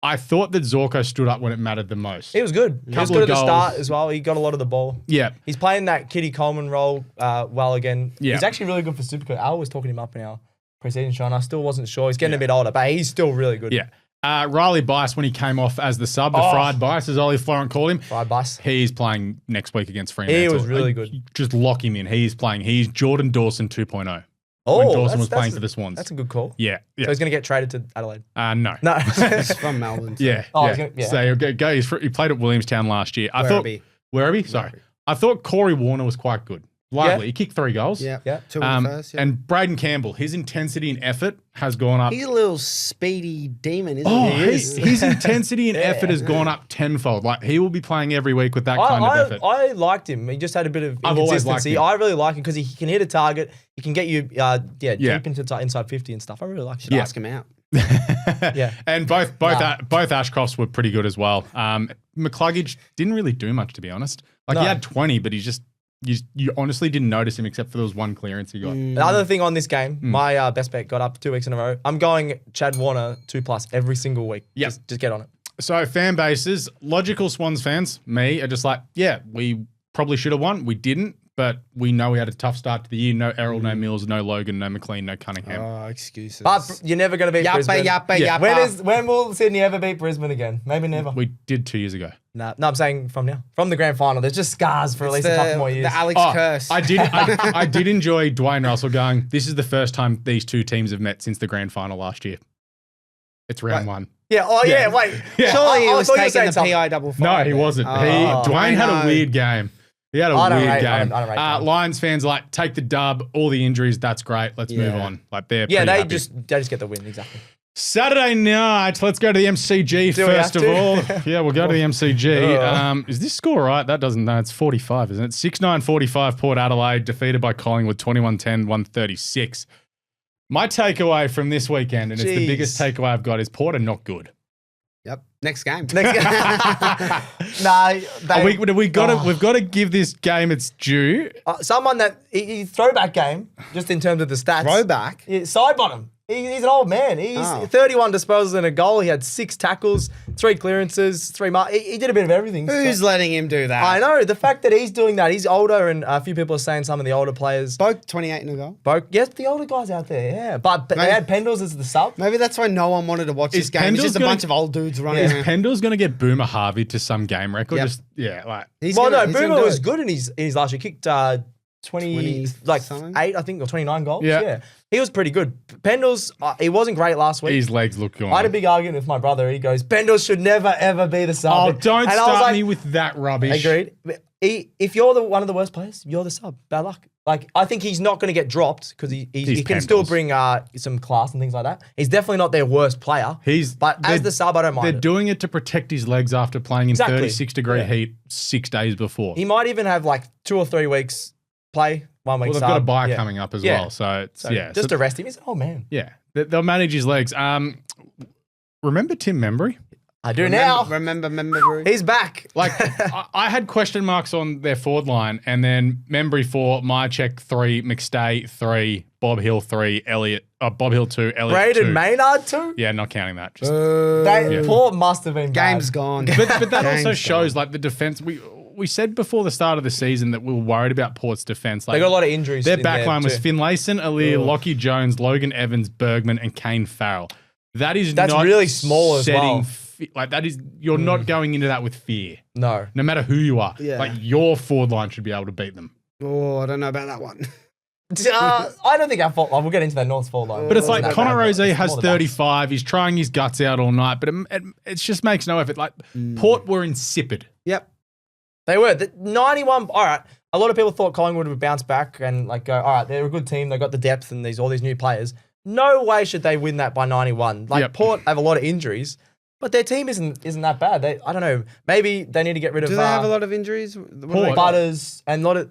C: I thought that Zorko stood up when it mattered the most.
E: He was good. He was
C: Couple
E: good
C: of
E: at the
C: goals.
E: start as well. He got a lot of the ball.
C: Yeah.
E: He's playing that Kitty Coleman role well again.
C: Yeah.
E: He's actually really good for Supercoach. Al was talking him up in our pre-season show, and I still wasn't sure. He's getting a bit older, but he's still really good.
C: Yeah. Riley Bice, when he came off as the sub, the fried Bice, as Ollie Florent called him.
E: Fried Bice.
C: He's playing next week against Fremantle.
E: He was really good.
C: Just lock him in. He's playing. He's Jordan Dawson 2.0.
E: Oh,
C: when Dawson was playing for the Swans.
E: That's a good call.
C: Yeah.
E: So he's going to get traded to Adelaide.
C: No.
E: No.
D: He's from Melbourne. So.
C: Yeah.
E: Oh,
C: yeah. So he'll go. He played at Williamstown last year. Werribee? Sorry. I thought Corey Warner was quite good. Lively. He kicked 3 goals.
D: Yeah. 2 in the first. Yeah.
C: And Braden Campbell, his intensity and effort has gone up.
D: He's a little speedy demon, isn't
C: Oh,
D: he?
C: his intensity and effort has gone up tenfold. Like, he will be playing every week with that kind of effort.
E: I liked him. He just had a bit of
C: I've always liked
E: inconsistency.
C: him.
E: I really like him because he can hit a target. He can get you deep into inside 50 and stuff. I really like him.
D: Ask him out.
E: Yeah.
C: And both Ashcrofts were pretty good as well. McCluggage didn't really do much, to be honest. Like, he had 20, but he just You honestly didn't notice him except for there was one clearance he got.
E: The other thing on this game, my best bet got up 2 weeks in a row. I'm going Chad Warner 2+ every single week.
C: Yep.
E: Just get on it.
C: So fan bases, logical Swans fans, me, are just like, yeah, we probably should have won. We didn't, but we know we had a tough start to the year. No Errol, no Mills, no Logan, no McLean, no Cunningham.
D: Oh, excuses.
E: But you're never going to beat Brisbane.
D: Yappa.
E: When will Sydney ever beat Brisbane again? Maybe never.
C: We did 2 years ago.
E: No, I'm saying from now. From the grand final. There's just scars for at least a couple more years.
D: The Alex curse.
C: I did enjoy Dwayne Russell going, this is the first time these two teams have met since the grand final last year. It's round one.
E: Yeah. Oh, yeah. Wait.
C: Yeah.
D: Surely he
E: I
D: was
E: thought you were
D: taking the
E: saying
D: PI double five.
C: No, he wasn't. Dwayne had a weird game. He had a weird game.
E: I don't rate that.
C: Lions fans are like, take the dub, all the injuries, that's great. Let's move on. Like they're
E: Yeah,
C: pretty
E: they
C: happy.
E: just get the win, exactly.
C: Saturday night, let's go to the MCG
E: Do we
C: first
E: have
C: of
E: to?
C: all. Yeah, we'll go to the MCG. Is this score right? That doesn't know. It's 45, isn't it? 6-9-45 Port Adelaide, defeated by Collingwood 21-10, 136. My takeaway from this weekend, and it's the biggest takeaway I've got, is Port are not good.
D: Yep. Next game.
C: We've got to give this game its due.
E: Someone that throwback game, just in terms of the stats.
D: Throwback.
E: Side bottom. He's an old man. He's 31 disposals and a goal. He had 6 tackles, 3 clearances, 3 marks. He did a bit of everything.
D: Who's letting him do that?
E: I know. The fact that he's doing that, he's older, and a few people are saying some of the older players.
D: Boak 28 in a goal.
E: Boak, yes, the older guys out there, yeah. But they had Pendles as the sub.
D: Maybe that's why no one wanted to watch this game. It's just a bunch of old dudes running
C: Is
D: around.
C: Pendle's going to get Boomer Harvey to some game record?
D: Yep.
E: Boomer was good in his last year. Kicked 20 like
D: something?
E: 8, I think, or 29 goals.
C: Yeah.
E: Yeah. He was pretty good. Pendles, he wasn't great last week.
C: His legs look good.
E: I had a big argument with my brother. He goes, Pendles should never, ever be the sub.
C: Oh, don't
E: And I was
C: start
E: like,
C: me with that rubbish.
E: Agreed. If you're one of the worst players, you're the sub. Bad luck. Like, I think he's not going to get dropped because he can still bring some class and things like that. He's definitely not their worst player. But as the sub, I don't mind
C: They're doing it to protect his legs after playing in 36-degree heat 6 days before.
E: He might even have like 2 or 3 weeks play, 1 week
C: Well, they've
E: sub.
C: got a bye coming up as well. So,
E: just arrest him. He's an old man.
C: Yeah. They'll manage his legs. Remember Tim Membry?
E: I do now.
D: Remember.
E: He's back.
C: Like, I had question marks on their forward line, and then Membry 4, Myercheck 3, McStay 3, Bob Hill 3, Bob Hill 2, Elliott
E: Braden
C: 2.
E: Maynard 2?
C: Yeah, not counting that. Just,
E: Port must have been
D: Game's
E: bad.
D: gone.
C: but that also shows, like, the defense. We said before the start of the season that we were worried about Port's defense. Like,
E: They got a lot of injuries.
C: their
E: in
C: back
E: there
C: line was
E: too.
C: Finlayson, Aaliyah, Lockie Jones, Logan Evans, Bergman, and Kane Farrell. That's not
E: really small as well.
C: Like, that is, you're not going into that with fear.
E: No
C: matter who you are.
D: Yeah.
C: Like, your forward line should be able to beat them.
D: Oh, I don't know about that one.
E: I don't think our fault. We'll get into that North's fault line.
C: But it's like
E: Wasn't that
C: Connor
E: bad,
C: Rose
E: but it's
C: has
E: more the backs.
C: 35. He's trying his guts out all night, but it just makes no effort. Like, Port were insipid.
D: Yep.
E: They were. 91, all right. A lot of people thought Collingwood would bounce back and like go, all right, they're a good team. They've got the depth and all these new players. No way should they win that by 91. Like, Port have a lot of injuries, but their team isn't that bad. I don't know. Maybe they need to get rid of
D: Do they have a lot of injuries?
E: Butters and a lot of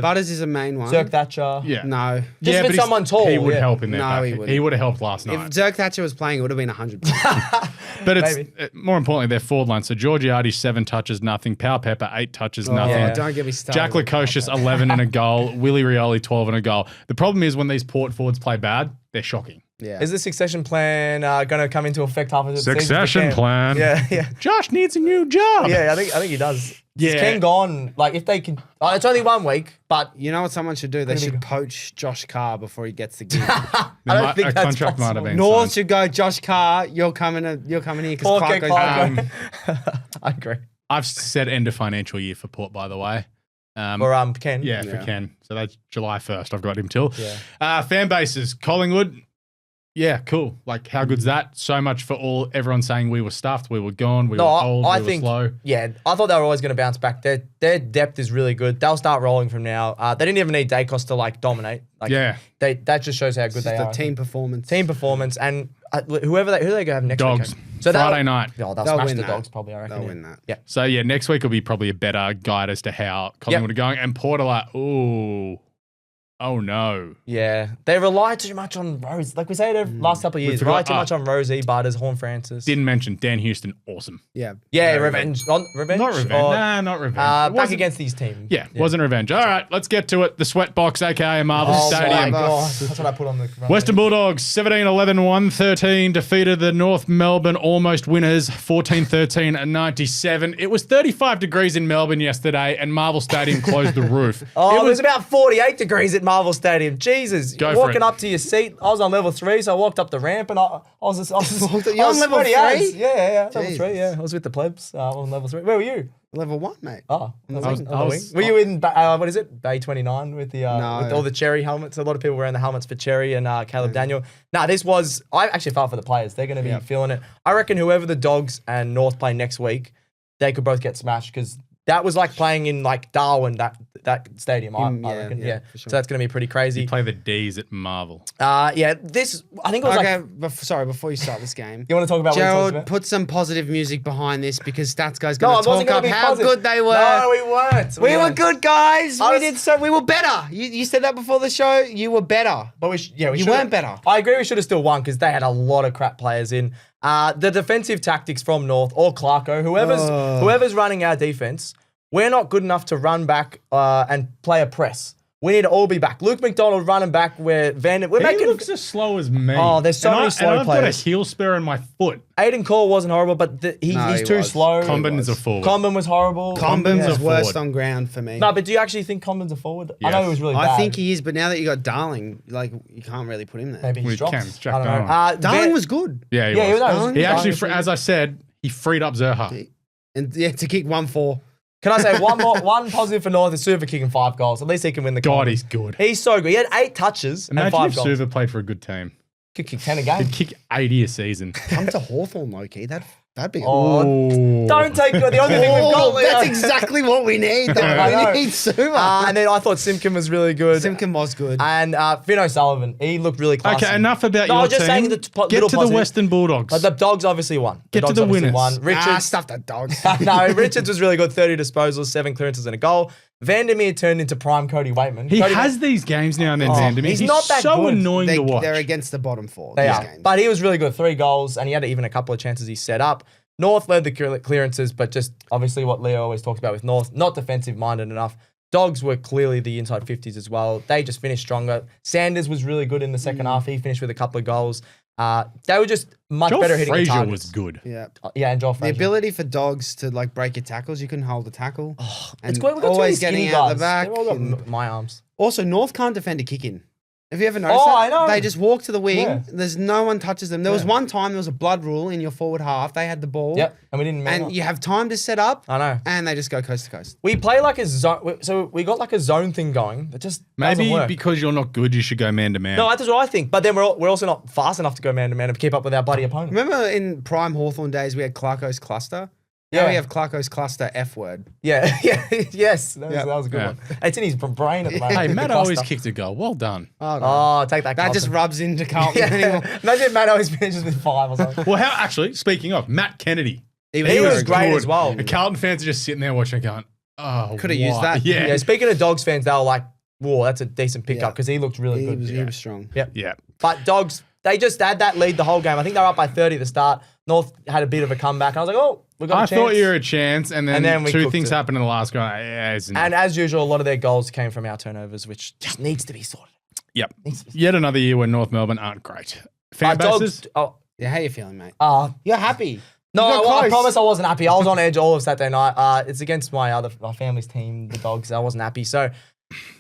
D: Butters is a main one.
E: Zerk Thatcher.
C: Yeah.
D: No.
E: Just
C: but
E: with someone tall.
C: He would help in there.
D: No, he wouldn't.
C: He would have helped last
D: If
C: night.
D: Zerk Thatcher was playing, it would have been 100%.
C: But it's
E: Maybe.
C: more importantly, their forward line. So Georgiades 7 touches, nothing. Power Pepper 8 touches, nothing.
E: yeah.
D: Don't get me started.
C: Jack Lukosius 11 and a goal. Willie Rioli 12 and a goal. The problem is when these Port forwards play bad, they're shocking.
D: Yeah.
E: Is the succession plan going to come into effect half of the season?
C: Succession plan.
E: Yeah.
C: Josh needs a new job.
E: Yeah, I think he does.
C: Yeah.
E: Is Ken gone? Like, if they can, it's only 1 week, but
D: You know what someone should do? They should poach Josh Carr before he gets the gig.
E: I don't think
C: a
E: that's
C: contract might have
E: possible.
C: been
D: North
C: signed.
D: should go, Josh Carr, you're coming here because
E: Port
D: Clark
E: get
D: goes
E: Clark.
D: down.
E: I agree.
C: I've said end of financial year for Port, by the way.
E: Or Ken.
C: Yeah, for Ken. So that's July 1st. I've got him till.
E: Yeah.
C: Fan bases. Collingwood. Yeah, cool. Like, how good's that? So much for everyone saying we were stuffed, we were gone, we were old, we were slow.
E: Yeah, I thought they were always going to bounce back. Their depth is really good. They'll start rolling from now. They didn't even need Dacos to like dominate. Like, that just shows how good they
D: Just
E: are.
D: the team performance.
E: Team performance, and who they going to have next
C: Dogs.
E: week?
C: So Friday night.
E: They'll
D: They'll
E: smash
D: win
E: the
D: that.
E: Dogs probably, I reckon.
D: They'll win that.
E: Yeah.
C: So, yeah, next week will be probably a better guide as to how Collingwood are going. And Port are like, ooh, Oh, no.
E: Yeah, they rely too much on Rose. Like we say it last couple of years, rely too much on Rosie, Butters, Horn Francis.
C: Didn't mention Dan Houston. Awesome.
D: Yeah.
E: Yeah, revenge. Revenge?
C: Not revenge.
E: Or,
C: Not revenge.
E: back against these teams.
C: Yeah, wasn't revenge. All right, let's get to it. The Sweatbox, a.k.a. Marvel Stadium.
E: My God. That's what I put on the
C: Western Bulldogs, 17-11-1-13, defeated the North Melbourne almost winners, 14-13-97. It was 35 degrees in Melbourne yesterday, and Marvel Stadium closed the roof.
E: Oh, it was about 48 degrees at Marvel Stadium. Jesus.
C: Go
E: You're
C: for
E: walking
C: it.
E: up to your seat. I was on level 3, so I walked up the ramp and I was
D: You're on level
E: sweaty
D: 3?
E: as. Yeah, level
D: Jesus.
E: 3, yeah. I was with the plebs on level 3. Where were you?
D: Level 1, mate.
E: Oh,
D: On the
E: I was,
D: wing.
E: on the wing. Were you in, what is it, Bay 29 with the
D: No.
E: with all the Cherry helmets? A lot of people wearing the helmets for Cherry and Caleb Daniel. Nah, this was, I actually felt for the players. They're going to be feeling it. I reckon whoever the Dogs and North play next week, they could both get smashed because that was like playing in like Darwin, that stadium, I reckon. Yeah.
D: for sure.
E: So that's going to be pretty crazy.
C: Play the D's at Marvel.
E: Yeah, this, I think it was
D: Okay,
E: like,
D: sorry, before you start this game.
E: you want to talk about what he talks
D: Gerald,
E: about?
D: put some positive music behind this because Stats Guy's
E: No,
D: going
E: I
D: to
E: wasn't
D: talk
E: going
D: up
E: to be
D: how
E: positive.
D: good they were.
E: No, we weren't.
D: We were
E: weren't.
D: good, guys.
E: I
D: We
E: was-
D: did so. We were better. You said that before the show. You were better.
E: But we
D: You
E: should've-
D: weren't better.
E: I agree we should have still won because they had a lot of crap players in. The defensive tactics from North or Clarko, whoever's running our defense, we're not good enough to run back and play a press. We need to all be back. Luke McDonald running back where we're
C: He
E: making.
C: looks as slow as me.
E: Oh, there's so many slow
C: and I've got a
E: players.
C: heel spur in my foot.
E: Aiden Cole wasn't horrible, but he's
D: he
E: too
D: was.
E: slow.
C: Combin is a forward.
E: Combin was horrible.
D: Combin's
C: Yeah.
D: is worst
C: Forward.
D: on ground for me.
E: No, but do you actually think Combin's a forward? I know
C: Yes.
E: he was really bad.
D: I think he is, but now that you got Darling, like you can't really put him there.
E: Maybe
C: We
E: he's dropped.
C: can. It's Jack
E: I don't know.
C: Darling.
D: Darling was good,
C: Yeah, he
E: Yeah,
C: was.
E: he was.
D: Darling-
C: He
E: Darling
C: actually,
E: was
C: as I said, he freed up Zerha.
D: and to kick 1-4.
E: Can I say one positive for North is Suva kicking 5 goals. At least he can win the
C: God,
E: comp.
C: he's good.
E: He's so good. He had 8 touches and
C: Imagine
E: 5
C: if
E: goals.
C: Suva played for a good team.
E: Could kick 10 a game.
C: He'd kick 80 a season.
D: Come to Hawthorn, low-key. That'd be
E: Oh,
C: Ooh.
E: don't take the only thing we've got.
D: That's exactly what we need.
E: I know.
D: We need Suva.
E: And then I thought Simkin was really good.
D: Simkin was good.
E: And Finn O'Sullivan, he looked really classy.
C: Okay, enough about
E: No,
C: your
E: I'm just
C: team.
E: saying the
C: Get
E: little
C: to the
E: positive.
C: Western Bulldogs.
E: But the Dogs obviously won.
C: Get to
E: Dogs
C: the
E: obviously
C: winners.
E: won. Richards,
D: stuff that dog.
E: no, Richards was really good. 30 disposals, 7 clearances and a goal. Vandermeer turned into prime Cody Waitman.
C: he
E: Cody
C: has these games now and then, Vandermeer.
E: he's not that
C: so
E: good.
C: annoying to watch.
D: They're against the bottom 4.
E: They
D: these
E: are.
D: games.
E: But he was really good. 3 goals, and he had even a couple of chances he set up. North led the clearances, but just obviously what Leo always talks about with North, not defensive-minded enough. Dogs were clearly the inside 50s as well. They just finished stronger. Sanders was really good in the second half. He finished with a couple of goals. They were just much
C: Joel
E: better hitting the
C: Frazier
E: targets.
C: was good.
D: Yeah.
E: Yeah, and Joel
D: The
E: Frazier.
D: ability for Dogs to like break your tackles, you couldn't hold the tackle.
E: It's good. We've got
D: always
E: too many
D: getting
E: skinny
D: out
E: guys.
D: the back.
E: They've all got
D: and-
E: my arms.
D: Also, North can't defend a kick in. Have you ever noticed
E: Oh,
D: that?
E: I know.
D: They just walk to the wing.
E: Yeah.
D: There's no one touches them. There was one time there was a blood rule in your forward half. They had the ball.
E: Yep, and we didn't man
D: And
E: up.
D: you have time to set up.
E: I know.
D: And they just go coast to coast.
E: We play like a zone. So we got like a zone thing going. It just doesn't
C: Maybe
E: work.
C: because you're not good, you should go man to man.
E: No, that's what I think. But then we're also not fast enough to go man to man to keep up with our bloody opponent.
D: Remember in prime Hawthorn days, we had Clarko's cluster?
E: Yeah.
D: Now we have Clarko's cluster F word.
E: Yeah, yes, that was a good
C: Yeah.
E: one. It's in his brain at the moment.
C: Hey,
E: The
C: Matt always
E: cluster.
C: kicked a goal. Well done.
D: Oh, no.
E: Oh, take that.
D: That just
E: Carlton.
D: rubs into Carlton
E: Yeah.
D: anymore.
E: Imagine Matt always finishes with 5 or something.
C: Well, how actually, speaking of, Matt Kennedy.
E: He was great
C: good.
E: as well.
C: The Carlton fans are just sitting there watching going, oh,
D: Coulda used
C: what?
D: that.
C: Yeah.
E: Yeah, speaking of Dogs fans, they were like, whoa, that's a decent pickup
D: Yeah.
E: because he looked really
D: He
E: good.
D: was strong.
E: Yep.
C: Yeah.
E: But Dogs, they just had that lead the whole game. I think they were up by 30 at the start. North had a bit of a comeback. And I was like, oh, we got a
C: I
E: chance.
C: thought you were a chance, and then
E: we
C: two
E: cooked
C: things
E: it.
C: happened in the last game. Yeah, it's enough.
E: And as usual, a lot of their goals came from our turnovers, which just needs to be sorted.
C: Yep.
E: Needs to be sorted.
C: Yet another year where North Melbourne aren't great. Fan bases?
E: Dogs,
D: Yeah, how you feeling, mate?
E: oh,
D: You're happy.
E: no,
D: You got
E: I
D: close.
E: promise I wasn't happy. I was on edge all of Saturday night. It's against my family's team, the Dogs. I wasn't happy. So,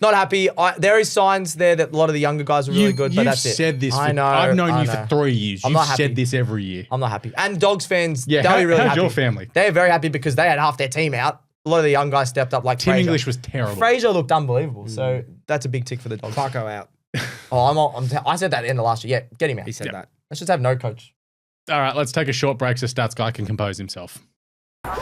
E: not happy. There is signs there that a lot of the younger guys are really good, but
C: You've
E: that's it.
C: said this.
E: I know.
C: I've known
E: I
C: you
E: know.
C: for 3 years.
E: I'm
C: You've
E: not happy.
C: said this every year.
E: I'm not happy. And Dogs fans,
C: Yeah,
E: they'll be really
C: how's
E: happy.
C: your family?
E: They're very happy because they had half their team out. A lot of the young guys stepped up like
C: Tim
E: Frazier.
C: English was terrible.
E: Frazier looked unbelievable. So, that's a big tick for the Dogs.
D: Clarko out.
E: Oh, I said that at the end of last year. Yeah, get him out.
D: He said
C: Yeah.
D: that.
E: Let's just have no coach.
C: All right, let's take a short break so Stats Guy can compose himself.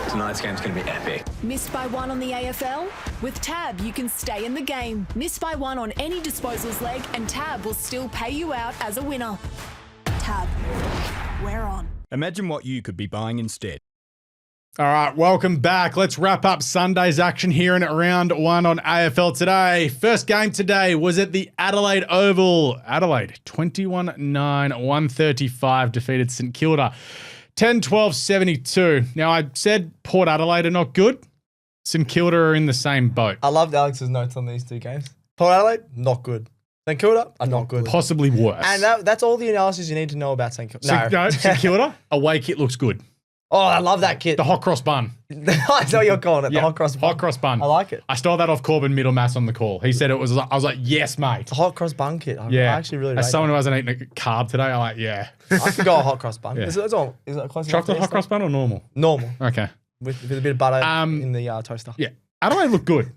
B: Tonight's game's going to be epic.
F: Missed by 1 on the AFL? With Tab, you can stay in the game. Miss by 1 on any disposals leg, and Tab will still pay you out as a winner. Tab, we're on.
A: Imagine what you could be buying instead.
C: All right, welcome back. Let's wrap up Sunday's action here in round 1 on AFL Today. First game today was at the Adelaide Oval. Adelaide, 21-9-135, defeated St Kilda, 10-12-72. Now, I said Port Adelaide are not good. St Kilda are in the same boat.
E: I loved Alex's notes on these 2 games. Port Adelaide, not good. St Kilda are not good.
C: Possibly worse.
E: And that's all the analysis you need to know about St Kilda.
C: No, St Kilda, away kit looks good.
E: Oh, I love that kit.
C: The hot cross bun.
E: That's what you're calling it, the hot cross bun.
C: Hot cross bun.
E: I like it.
C: I stole that off Corbin Middlemass on the call. He said it was, I was like, yes, mate.
E: The hot cross bun kit. I actually really
C: As
E: rate
C: someone
E: that.
C: who hasn't eaten a carb today, I'm like, yeah.
E: I could go a hot cross bun.
C: Yeah.
E: Is it close enough
C: Chocolate
E: to
C: hot cross bun or normal?
E: Normal.
C: Okay.
E: With a bit of butter in the toaster.
C: Yeah. Adelaide looked good.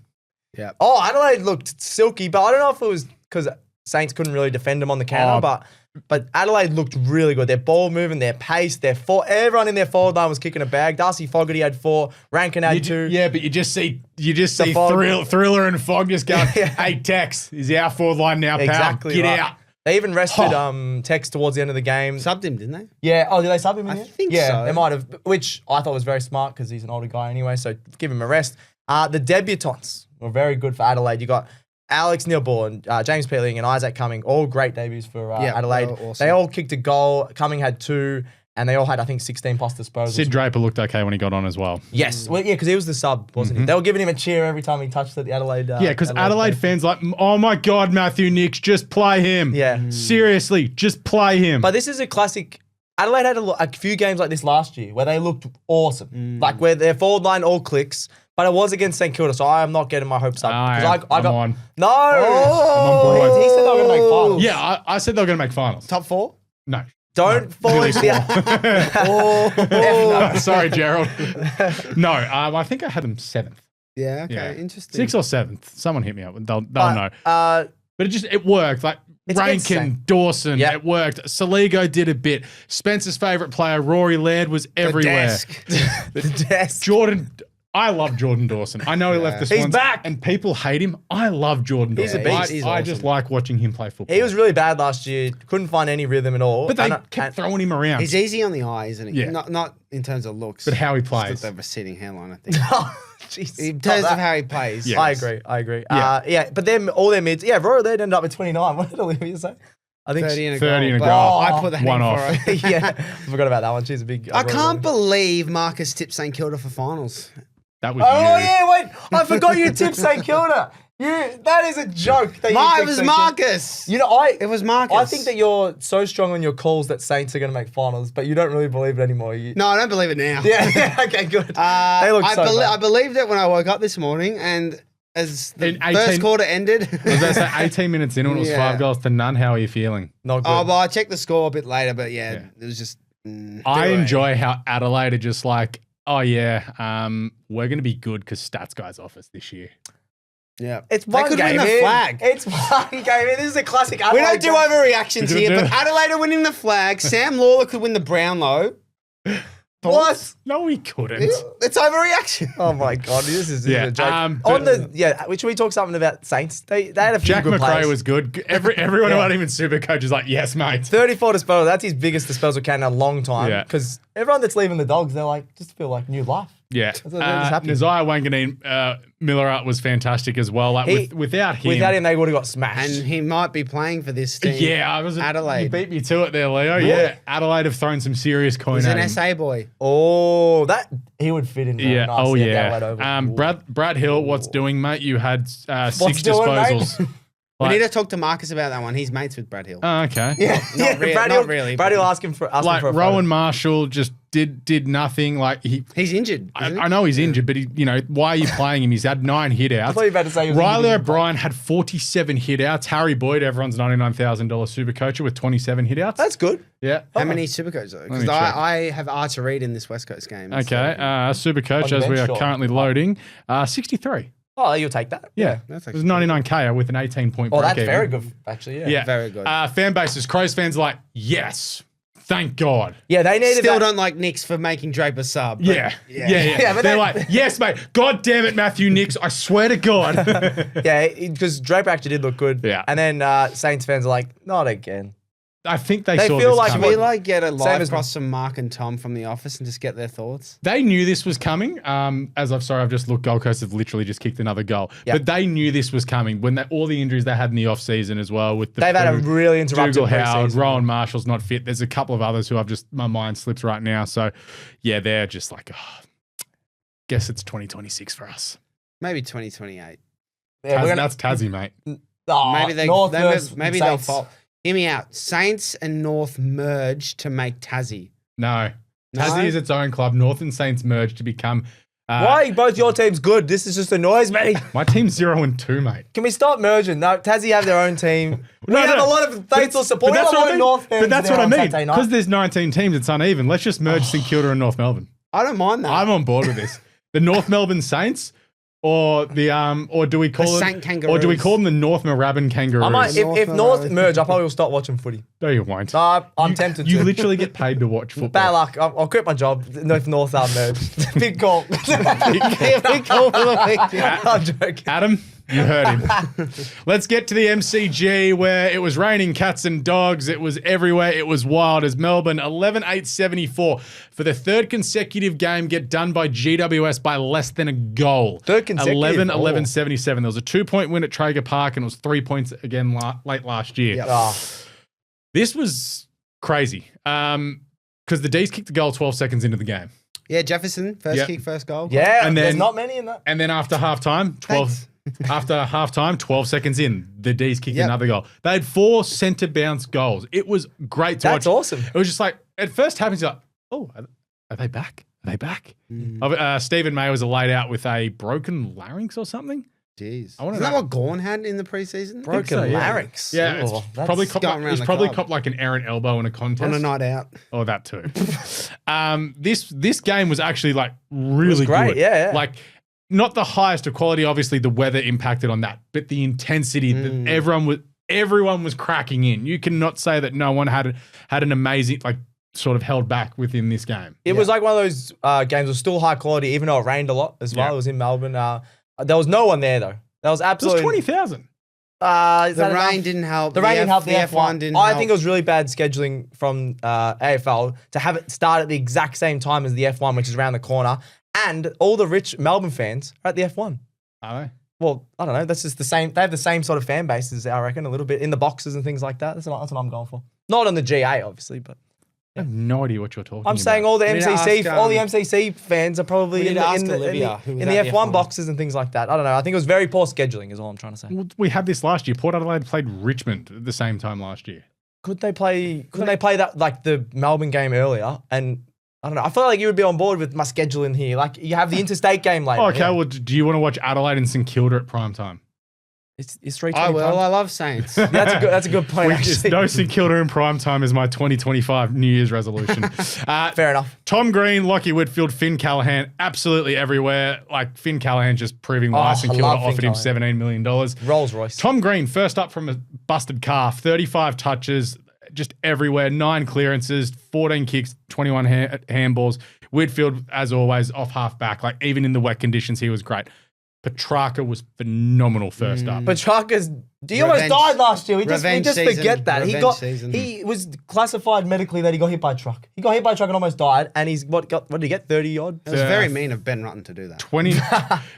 D: Yeah.
E: Oh, Adelaide looked silky, but I don't know if it was because Saints couldn't really defend them on the counter, but Adelaide looked really good. Their ball movement, their pace, everyone in their forward line was kicking a bag. Darcy Fogarty had 4, Rankin had 2.
C: Yeah, but you just see
E: Fog.
C: Thriller and Fog just going, hey, Tex, is our forward line now, pal?
E: Exactly
C: Get
E: right.
C: out.
E: They even rested Tex towards the end of the game.
D: Subbed him, didn't they?
E: Yeah. Oh, did they sub him in
D: I
E: here?
D: think
E: yeah,
D: so.
E: they might have, which I thought was very smart because he's an older guy anyway, so give him a rest. The debutants were very good for Adelaide. You got Alex Neilborn, James Peeling, and Isaac Cumming, all great debuts for Adelaide.
D: Awesome.
E: They all kicked a goal. Cumming had 2, and they all had, I think, 16 plus disposals.
C: Sid Draper looked okay when he got on as well.
E: Yes. Well, yeah, because he was the sub, wasn't he? They were giving him a cheer every time he touched it, the Adelaide.
C: Yeah, because Adelaide fans like, oh my God, Matthew Nicks, just play him.
E: Yeah.
C: Seriously, just play him.
E: But this is a classic. Adelaide had a few games like this last year where they looked awesome. Like where their forward line all clicks. But it was against St Kilda, so I am not getting my hopes up.
C: I
E: got
C: on.
E: No.
C: on board.
E: He said they were going to make finals.
C: Yeah, I said they were going to make finals.
D: Top 4?
C: No.
E: Don't fall into the.
C: Sorry, Gerald. No, I think I had them 7th.
D: Yeah, okay,
C: Yeah.
D: interesting.
C: 6th or 7th. Someone hit me up. They'll know.
E: Uh,
C: But it worked. Like
E: It's against
C: Rankin,
E: St.
C: Dawson,
E: Yeah.
C: it worked. Saligo did a bit. Spencer's favourite player, Rory Laird, was everywhere.
D: Desk.
E: the desk.
C: Jordan, I love Jordan Dawson. I know he left the
E: He's
C: Swans,
E: back.
C: and people hate him. I love Jordan
E: He's a
C: Dawson.
E: beast.
D: He's
C: I just
D: awesome.
C: like watching him play football.
E: He was really bad last year. Couldn't find any rhythm at all.
C: but they
E: And-
C: kept throwing him around.
D: He's easy on the eye, isn't he?
C: Yeah.
D: Not in terms of looks.
C: But how he
D: Just
C: plays.
D: the receding hairline, I think.
E: Oh, jeez.
D: In
E: Stop
D: terms
E: that.
D: of how he plays.
C: Yeah.
E: I agree.
C: Yeah.
E: Yeah, but then all their mids. Yeah, Rory Laird ended up with 29. What did Olivia say? I think
D: 30 and a
C: 30
D: goal.
C: and a
D: but
C: goal.
D: I put that
C: One
D: in
C: off.
D: for her.
E: yeah, I forgot about that one. She's a big.
D: I can't believe Marcus tipped St Kilda for finals.
C: That was
E: Oh
C: you.
E: yeah, wait! I forgot you tipped St Kilda. That is a joke. That you
D: It
E: tipped
D: was
E: St. Kilda.
D: Marcus.
E: You know,
D: It was Marcus.
E: I think that you're so strong on your calls that Saints are going to make finals, but you don't really believe it anymore.
D: No, I don't believe it now.
E: Yeah. Okay. Good. They look
D: I
E: bad.
D: believed it when I woke up this morning, and as the
C: In 18
D: first quarter ended.
C: I was going to say 18 minutes in when it was
D: Yeah.
C: 5-0. How are you feeling?
E: Not good.
D: Oh, well, I checked the score a bit later, but yeah. It was just.
C: I enjoy how Adelaide are just like, oh yeah, we're going to be good because Stats Guy's off us this year.
D: Yeah.
E: It's
D: They
E: one
D: could
E: game
D: win the
E: in.
D: flag.
E: It's one game in. This is a classic.
D: We
E: Adelaide
D: don't do
E: game.
D: overreactions
C: We
D: here,
C: don't
D: but
C: do-
D: Adelaide are winning the flag. Sam Lalor could win the Brownlow.
E: What?
C: No, we couldn't.
D: It's overreaction.
E: Oh my god, this is
C: Yeah,
E: a joke.
C: but-
E: Should we talk something about Saints? They had a few
C: Jack
E: good
C: McRae
E: players.
C: was good. Everyone who
E: Yeah.
C: had him in Supercoach is like, yes, mate.
E: 34 disposals. That's his biggest disposal count in a long time.
C: Yeah.
E: Because everyone that's leaving the Dogs, they're like, just feel like new life.
C: Yeah.
E: what they're just happy.
C: Nasiah Wanganeen Miller was fantastic as well. Like without him.
E: Without him, they would have got smashed.
D: And he might be playing for this team.
C: Yeah, I was
D: Adelaide.
C: You beat me to it there, Leo. Yeah. Adelaide have thrown some serious coin
D: He's
C: at
D: an
C: him.
D: SA boy.
E: oh, that he would fit in very
C: Yeah.
E: nicely at
C: Yeah.
E: Adelaide Oval.
C: Brad Hill, what's doing, mate? You had 6
E: What's doing, mate?
C: disposals.
D: We
C: Like-
D: need to talk to Marcus about that one. He's mates with Brad Hill.
C: Oh, okay.
E: Yeah,
D: not really.
E: Brad will ask him for a
C: Like
E: photo.
C: Rowan Marshall just did nothing. Like
D: He's injured. Isn't he?
C: I know he's injured, but why are you playing him? He's had 9 hit outs.
E: I thought you were about to say he was
C: Riley
E: injured.
C: O'Brien had 47 hit outs. Harry Boyd, everyone's $99,000 super coacher with 27 hit outs.
E: That's good.
C: Yeah.
D: How many Supercoach though? Because
C: me check.
D: I have Archer Reed in this West Coast game.
C: Okay. Super coach,
E: On the
C: as we
E: bench,
C: are
E: or-
C: currently loading, 63.
E: Oh, you'll take that.
C: Yeah.
D: that's
C: It was
D: actually
C: 99K with an 18-point
E: Oh,
C: break
E: that's very good, actually. Yeah.
C: Yeah.
D: Very good.
C: Fan bases, Crows fans are like, yes. Thank God.
E: Yeah, they needed
D: Still
E: that.
D: don't like Nicks for making Draper sub. but
C: Yeah.
E: Yeah, but
C: They're
E: they-
C: like, yes, mate. God damn it, Matthew Nicks. I swear to God.
E: Yeah, because Draper actually did look good.
C: Yeah.
E: And then Saints fans are like, not again.
C: I think they
E: They
C: saw
E: feel
C: this
E: like
D: Should
C: coming.
D: we get a
E: Same
D: live
E: as-
D: cross from Mark and Tom from the office and just get their thoughts?
C: They knew this was coming. I've just looked. Gold Coast have literally just kicked another goal,
E: Yep.
C: but they knew this was coming when all the injuries they had in the off season as well. With the
E: They've had a really interrupted
C: Dougal Howard,
E: pre-season.
C: Rowan Marshall's not fit. There's a couple of others who my mind slips right now. So yeah, they're just like, guess it's 2026 for us.
D: Maybe 2028.
E: Yeah,
C: That's Tassie, mate.
D: Maybe
E: North
D: they'll
E: versus
D: they'll
E: Saints.
D: fall. Hear me out. Saints and North merge to make Tassie.
C: No.
D: No?
C: Tassie is its own club. North and Saints merged to become.
E: Why both your teams good? This is just annoys me.
C: My team's 0-2, mate.
E: Can we stop merging? No, Tassie have their own team. We have a lot of faithful support. We have a lot of North fans.
C: But that's
E: there
C: what I
E: on
C: mean.
E: Saturday night.
C: Because there's 19 teams, it's uneven. Let's just merge St Kilda and North Melbourne.
D: I don't mind that.
C: I'm on board with this. The North Melbourne Saints, or the or do we call
D: The
C: them
D: Saint Kangaroos.
C: or do we call them the North Moorabbin Kangaroos?
E: I might,
D: North
E: if North
D: Melbourne.
E: merge, I probably will stop watching footy.
C: No, you won't.
E: I'm tempted to.
C: You literally get paid to watch football.
E: Bad luck. I'll quit my job if North are merged. Big call.
D: Big call for the week.
E: I'm joking.
C: Adam, you heard him. Let's get to the MCG where it was raining cats and dogs. It was everywhere. It was wild as Melbourne 11-8-74 for the third consecutive game get done by GWS by less than a goal.
E: Third consecutive?
C: 11-11-77. There was a 2-point win at Traeger Park and it was 3 points again late last year. This was crazy because the D's kicked the goal 12 seconds into the game.
D: Yeah, Jefferson, first
C: Yep.
D: kick, first goal.
E: Yeah,
C: And
E: there's
C: then-
E: not many in that.
C: And then after halftime, 12 12 seconds in, the D's kicked
D: Yep.
C: another goal. They had 4 centre bounce goals. It was great to
E: That's
C: watch.
E: awesome.
C: It was just like, at first happens, you're like, oh, are they back? Are they back? Stephen May was laid out with a broken larynx or something.
D: Jeez.
C: I wanna
D: Isn't that
C: know-
D: what Gorn had in the preseason?
E: Broken
C: so, yeah.
E: larynx.
C: Yeah,
E: Oh,
C: it's
E: that's
C: probably
D: going around the
C: probably
D: club.
C: copped like an errant elbow in a contest.
D: On a night out.
C: Oh, that too. This game was actually like really
E: great,
C: good.
E: yeah.
C: Like not the highest of quality. Obviously, the weather impacted on that, but the intensity that everyone was cracking in. You cannot say that no one had an amazing sort of held back within this game.
E: It was like one of those games was still high quality, even though it rained a lot as well.
C: Yeah.
E: It was in Melbourne. There was no one there though. There was
C: It was
E: absolutely
C: 20,000.
D: The rain didn't help.
E: The rain didn't help. The
D: F1 didn't
E: I
D: help.
E: think it was really bad scheduling from AFL to have it start at the exact same time as the F1, which is around the corner, and all the rich Melbourne fans are at the F1.
C: Are they?
E: Well, I don't know. That's just the same. They have the same sort of fan bases, I reckon, a little bit in the boxes and things like that. That's what I'm going for. Not on the GA, obviously, but
C: I have no idea what you're talking about.
E: I'm saying all the
D: We need to
E: MCC,
D: ask,
E: all the MCC fans are
D: we
E: probably
D: need
E: in
D: to ask
E: the
D: Olivia, who was
E: in the
D: at the
E: F1
D: F1
E: boxes and things like that. I don't know. I think it was very poor scheduling, is all I'm trying to say.
C: Well, we had this last year. Port Adelaide played Richmond at the same time last year.
E: Couldn't they play that like the Melbourne game earlier? And I don't know. I feel like you would be on board with my schedule in here. Like you have the interstate game later.
C: Oh, okay,
E: yeah.
C: well, do you want to watch Adelaide and St Kilda at prime time?
E: It's 3:20.
D: I will.
E: prime.
D: I love Saints.
E: That's a good point. Actually.
C: No St Kilda in prime time is my 2025 New Year's resolution.
E: Fair enough.
C: Tom Green, Lockie Whitfield, Finn Callahan, absolutely everywhere. Like Finn Callahan just proving why St
E: I
C: Kilda
E: love Finn
C: offered him
E: Callahan.
C: $17 million.
E: Rolls Royce.
C: Tom Green, first up from a busted calf, 35 touches, just everywhere, 9 clearances, 14 kicks, 21 handballs. Whitfield, as always, off half back. Like even in the wet conditions, he was great. Petrarca was phenomenal first up.
E: Petrarca's. He almost
D: Revenge-
E: died last year. We just
D: revenge season.
E: forget that.
D: Revenge season.
E: He was classified medically that he got hit by a truck. He got hit by a truck and almost died. And he's what did he get? 30 odd.
D: It was very mean of Ben Rutten to do that.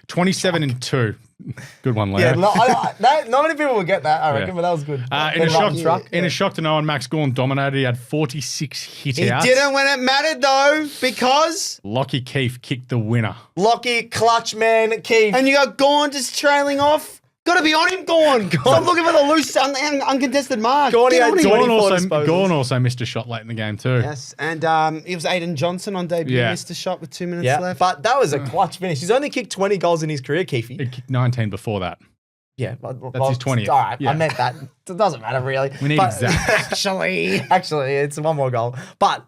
C: 27-2. Good one, Leo.
E: Yeah, not many people would get that. I reckon,
C: Yeah.
E: but that was good.
C: In
E: Ben
C: a shock,
E: Rutten's truck.
C: in a shock to no one, Max Gorn dominated. He had 46 hit
D: He
C: outs.
D: didn't when it mattered though, because
C: Lockie Keefe kicked the winner.
E: Lockie, clutch man, Keith.
D: and you got Gorn just trailing off. Got to be on him, Gorn. Stop looking for the loose, uncontested mark.
E: Gorn, he
D: Get
E: had
D: on him.
E: 24 disposals.
C: Gorn also missed a shot late in the game too.
D: Yes, and it was Aiden Johnson on debut.
C: Yeah.
D: Missed a shot with 2 minutes
E: Yeah,
D: left.
E: but that was a clutch finish. He's only kicked 20 goals in his career, Keefe.
C: He kicked 19 before that.
E: Yeah,
C: That's his 20th.
E: All right,
C: Yeah.
E: I meant that. It doesn't matter really.
C: We need
E: But-
C: exact.
E: Actually, it's one more goal. But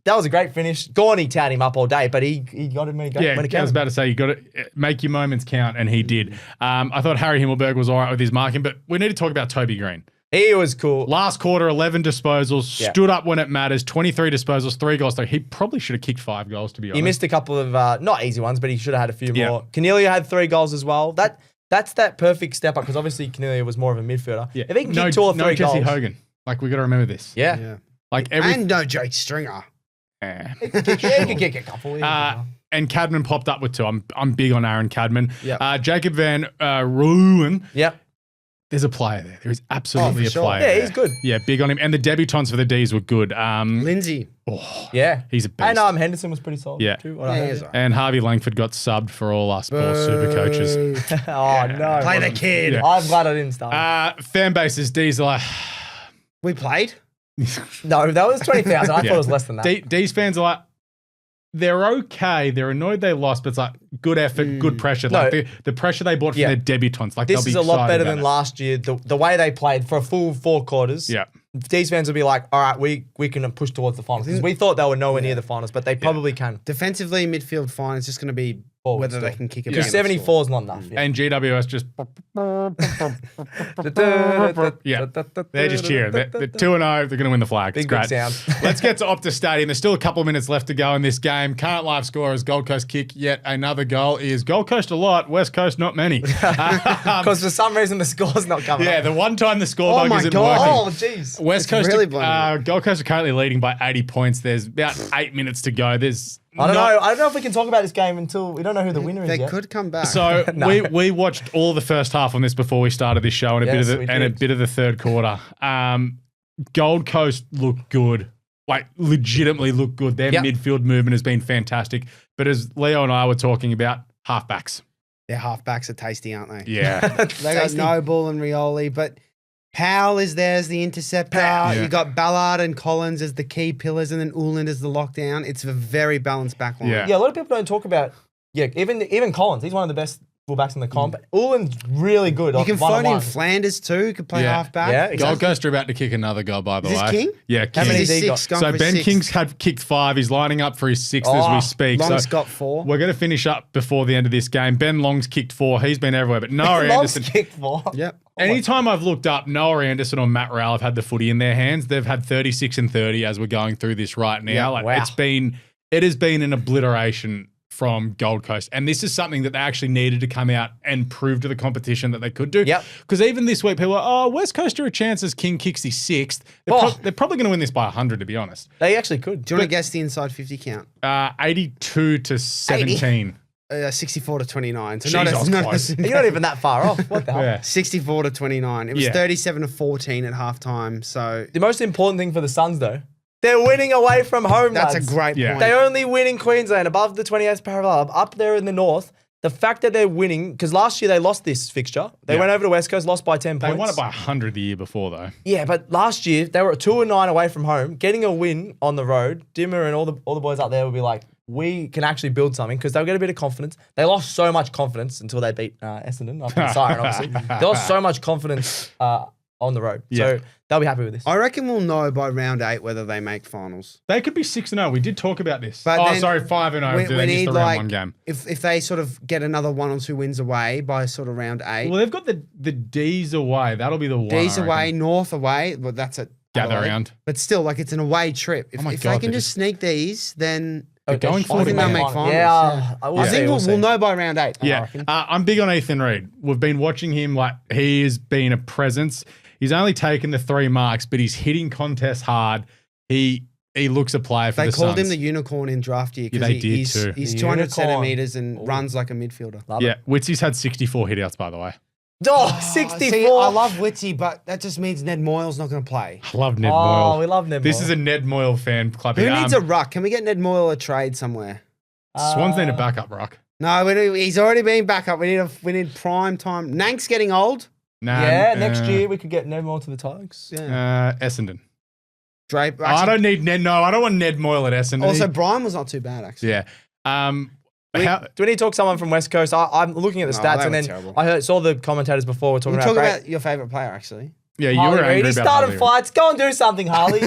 E: that was a great finish. Gorney towed him up all day, but he got him when it
C: Yeah,
E: when it
C: I was
E: counted.
C: about to say, you got to make your moments count, and he did. I thought Harry Himmelberg was all right with his marking, but we need to talk about Toby Green.
E: He was cool.
C: Last quarter, 11 disposals,
E: Yeah.
C: stood up when it matters, 23 disposals, 3 goals. So he probably should have kicked 5 goals, to be honest.
E: He missed a couple of not easy ones, but he should have had a few
C: Yeah.
E: more. Cornelia had 3 goals as well. That's that perfect step up because obviously Cornelia was more of a midfielder.
C: Yeah.
E: If he can kick 2 or 3
C: no Jesse
E: goals,
C: Hogan. Like, we got to remember this.
E: Yeah.
C: Like,
D: And no Jake Stringer.
E: He could kick a couple.
C: And Cadman popped up with 2. I'm big on Aaron Cadman.
E: Yep.
C: Jacob Van Ruwen.
E: Yep.
C: There's a player there. There is absolutely a
D: sure.
C: player.
E: Yeah,
C: there.
E: he's good.
C: Yeah, big on him. And the debutants for the Ds were good.
D: Lindsay.
E: Yeah.
C: He's a beast.
E: And Henderson was pretty solid
C: Yeah.
E: too.
D: Yeah, he's all right.
C: And Harvey Langford got subbed for all us poor super coaches.
E: Oh, no.
D: Play the kid.
C: Yeah.
E: I'm glad I didn't start.
C: Fan bases, D's are like,
D: We played.
E: No, that was 20,000. I thought it was less than that.
C: D's fans are like, they're okay. They're annoyed they lost, but it's like good effort, good pressure.
E: No.
C: Like the pressure they bought from
E: Yeah.
C: their debutants. Like
E: This
C: they'll
E: is
C: be
E: a lot
C: excited
E: better
C: about
E: than
C: it.
E: last year. The way they played for a full 4 quarters.
C: Yeah.
E: These fans will be like, all right, we can push towards the finals. Because we thought they were nowhere near the finals, but they probably can.
D: Defensively, midfield fine. It's just going to be
E: Forward
D: whether they
E: still.
D: can kick it.
E: Because 74 is not enough. Yeah.
C: And GWS just yeah, they're just cheering. They're 2-0. They're going to win the flag. It's
E: Big
C: great.
E: sound.
C: Let's get to Optus Stadium. There's still a couple of minutes left to go in this game. Current live score is Gold Coast kick yet another goal. Is Gold Coast a lot, West Coast not many.
E: Because for some reason the score's not coming
C: Yeah,
E: up.
C: the one time the score bug
D: my
C: isn't
D: God.
E: Oh,
C: working.
E: jeez.
C: West Coast,
D: really blown
C: Gold Coast are currently leading by 80 points. There's about 8 minutes to go. There's
E: I don't know. I don't know if we can talk about this game until we don't know who the winner is
D: They
E: yet.
D: could come back.
C: So we watched all the first half on this before we started this show and
E: Yes,
C: a
E: we
C: bit
E: did.
C: of the third quarter. Gold Coast looked good, like legitimately looked good. Their
E: Yep.
C: midfield movement has been fantastic. But as Leo and I were talking about, halfbacks.
D: Their halfbacks are tasty, aren't they?
C: Yeah,
D: They got
E: Tasty.
D: Noble and Rioli, but Powell is there as the interceptor.
C: Yeah.
D: You got Ballard and Collins as the key pillars, and then Uland as the lockdown. It's a very balanced backline.
C: Yeah.
E: Yeah, a lot of people don't talk about. Yeah, even Collins, he's one of the best fullbacks in the comp. Uland's really good.
D: You can phone in
E: one-on-one.
D: Flanders too, who could play
C: Yeah.
D: halfback.
E: Yeah,
C: Gold
E: exactly.
C: Coast are about to kick another goal, by the
D: Is this
C: way.
D: King?
C: Yeah,
E: How
C: King.
E: many
D: He's
E: has he got?
D: six, gone
C: So
D: for
C: Ben
D: six.
C: King's had kicked 5. He's lining up for his 6th as we speak.
D: Long's
C: So
D: got 4.
C: we're going to finish up before the end of this game. Ben Long's kicked 4. He's been everywhere. But Noah
E: Long's
C: Anderson.
E: kicked for.
D: Yep.
C: Anytime I've looked up, Noah Anderson or Matt Rowell have had the footy in their hands. They've had 36 and 30 as we're going through this right now.
E: Yeah,
C: Like
E: wow.
C: it has been an obliteration from Gold Coast. And this is something that they actually needed to come out and prove to the competition that they could do.
E: Yep.
C: Because even this week, people are, West Coast are a chance as King kicks his 6th. They're probably going to win this by 100, to be honest.
E: They actually could.
D: Do you want to guess the inside 50 count?
C: 82 to 17.
D: 64 to 29. So
C: Jeez,
D: not
C: I
D: as,
C: was
D: not
C: close.
D: as
E: You're not even that far off. What the hell?
C: Yeah.
D: 64 to 29. It was
C: Yeah.
D: 37 to 14 at halftime. So
E: The most important thing for the Suns, though, they're winning away from home.
D: that's
E: lads.
D: a great
C: Yeah.
D: point.
E: They only win in Queensland, above the 28th parallel, up there in the north. The fact that they're winning, because last year they lost this fixture. They
C: Yeah.
E: went over to West Coast, lost by 10
C: They
E: points.
C: won it by 100 the year before, though.
E: Yeah, but last year they were 2-9 away from home, getting a win on the road. Dimmer and all the boys out there will be like, we can actually build something because they'll get a bit of confidence. They lost so much confidence until they beat Essendon after the siren, obviously. They lost so much confidence on the road.
C: Yeah.
E: So they'll be happy with this.
D: I reckon we'll know by round 8 whether they make finals.
C: They could be 6-0. We did talk about this.
D: But then
C: 5-0.
D: We,
C: Do
D: we
C: they miss
D: need
C: the round
D: like
C: 1 game?
D: if they sort of get another 1 or 2 wins away by sort of round 8.
C: Well, they've got the D's away. That'll be the one.
D: D's
C: I reckon.
D: away, North away. Well, that's a
C: Gather round.
D: But still, like it's an away trip. If,
C: Oh my
D: if
C: God,
D: they can
C: they're
D: just sneak these, then
C: They're going
E: I
C: forward
E: think
C: in
E: they'll
C: the
D: make
E: finals.
D: finals.
E: Yeah,
D: I
E: we'll see,
D: think
E: we'll
D: we'll
E: see.
D: know by round 8. I
C: Yeah.
D: reckon.
C: I'm big on Ethan Reid. We've been watching him. Like, he has been a presence. He's only taken the 3 marks, but he's hitting contests hard. He looks a player for
D: They
C: the
D: called him
C: Suns.
D: the unicorn in draft year
C: Yeah,
D: because
C: they did
D: he's,
C: too.
D: he's
E: The
D: 200
E: unicorn.
D: centimeters and runs like a midfielder.
E: Love
C: Yeah,
E: it.
C: Witsy's had 64 hitouts, by the way.
E: Oh, 64.
D: See, I love Witsy, but that just means Ned Moyle's not going to play.
C: I love Ned
E: Oh,
C: Moyle.
E: we love Ned
C: This
E: Moyle.
C: is a Ned Moyle fan club.
D: Who needs a ruck? Can we get Ned Moyle a trade somewhere?
C: Swans need a backup ruck.
D: No, he's already been back up. We need prime time. Nank's getting old.
C: Nah,
E: Yeah, next year we could get Ned Moore to the Tigers.
D: Yeah.
C: Essendon.
D: Drape.
C: I
D: Actually,
C: don't need Ned. No, I don't want Ned Moyle at Essendon.
D: also, Brian was not too bad, actually.
C: yeah.
E: Do we need to talk to someone from West Coast? I'm looking at the
D: No,
E: stats
D: they
E: and
D: were
E: then
D: terrible.
E: saw the commentators before were talking
D: We'll talk
E: about.
D: about your favourite player, actually.
C: Yeah, you
E: Harley
C: were
E: Reid.
C: angry
E: He's
C: about
E: starting
C: Harley Reid.
E: fights. Go and do something, Harley.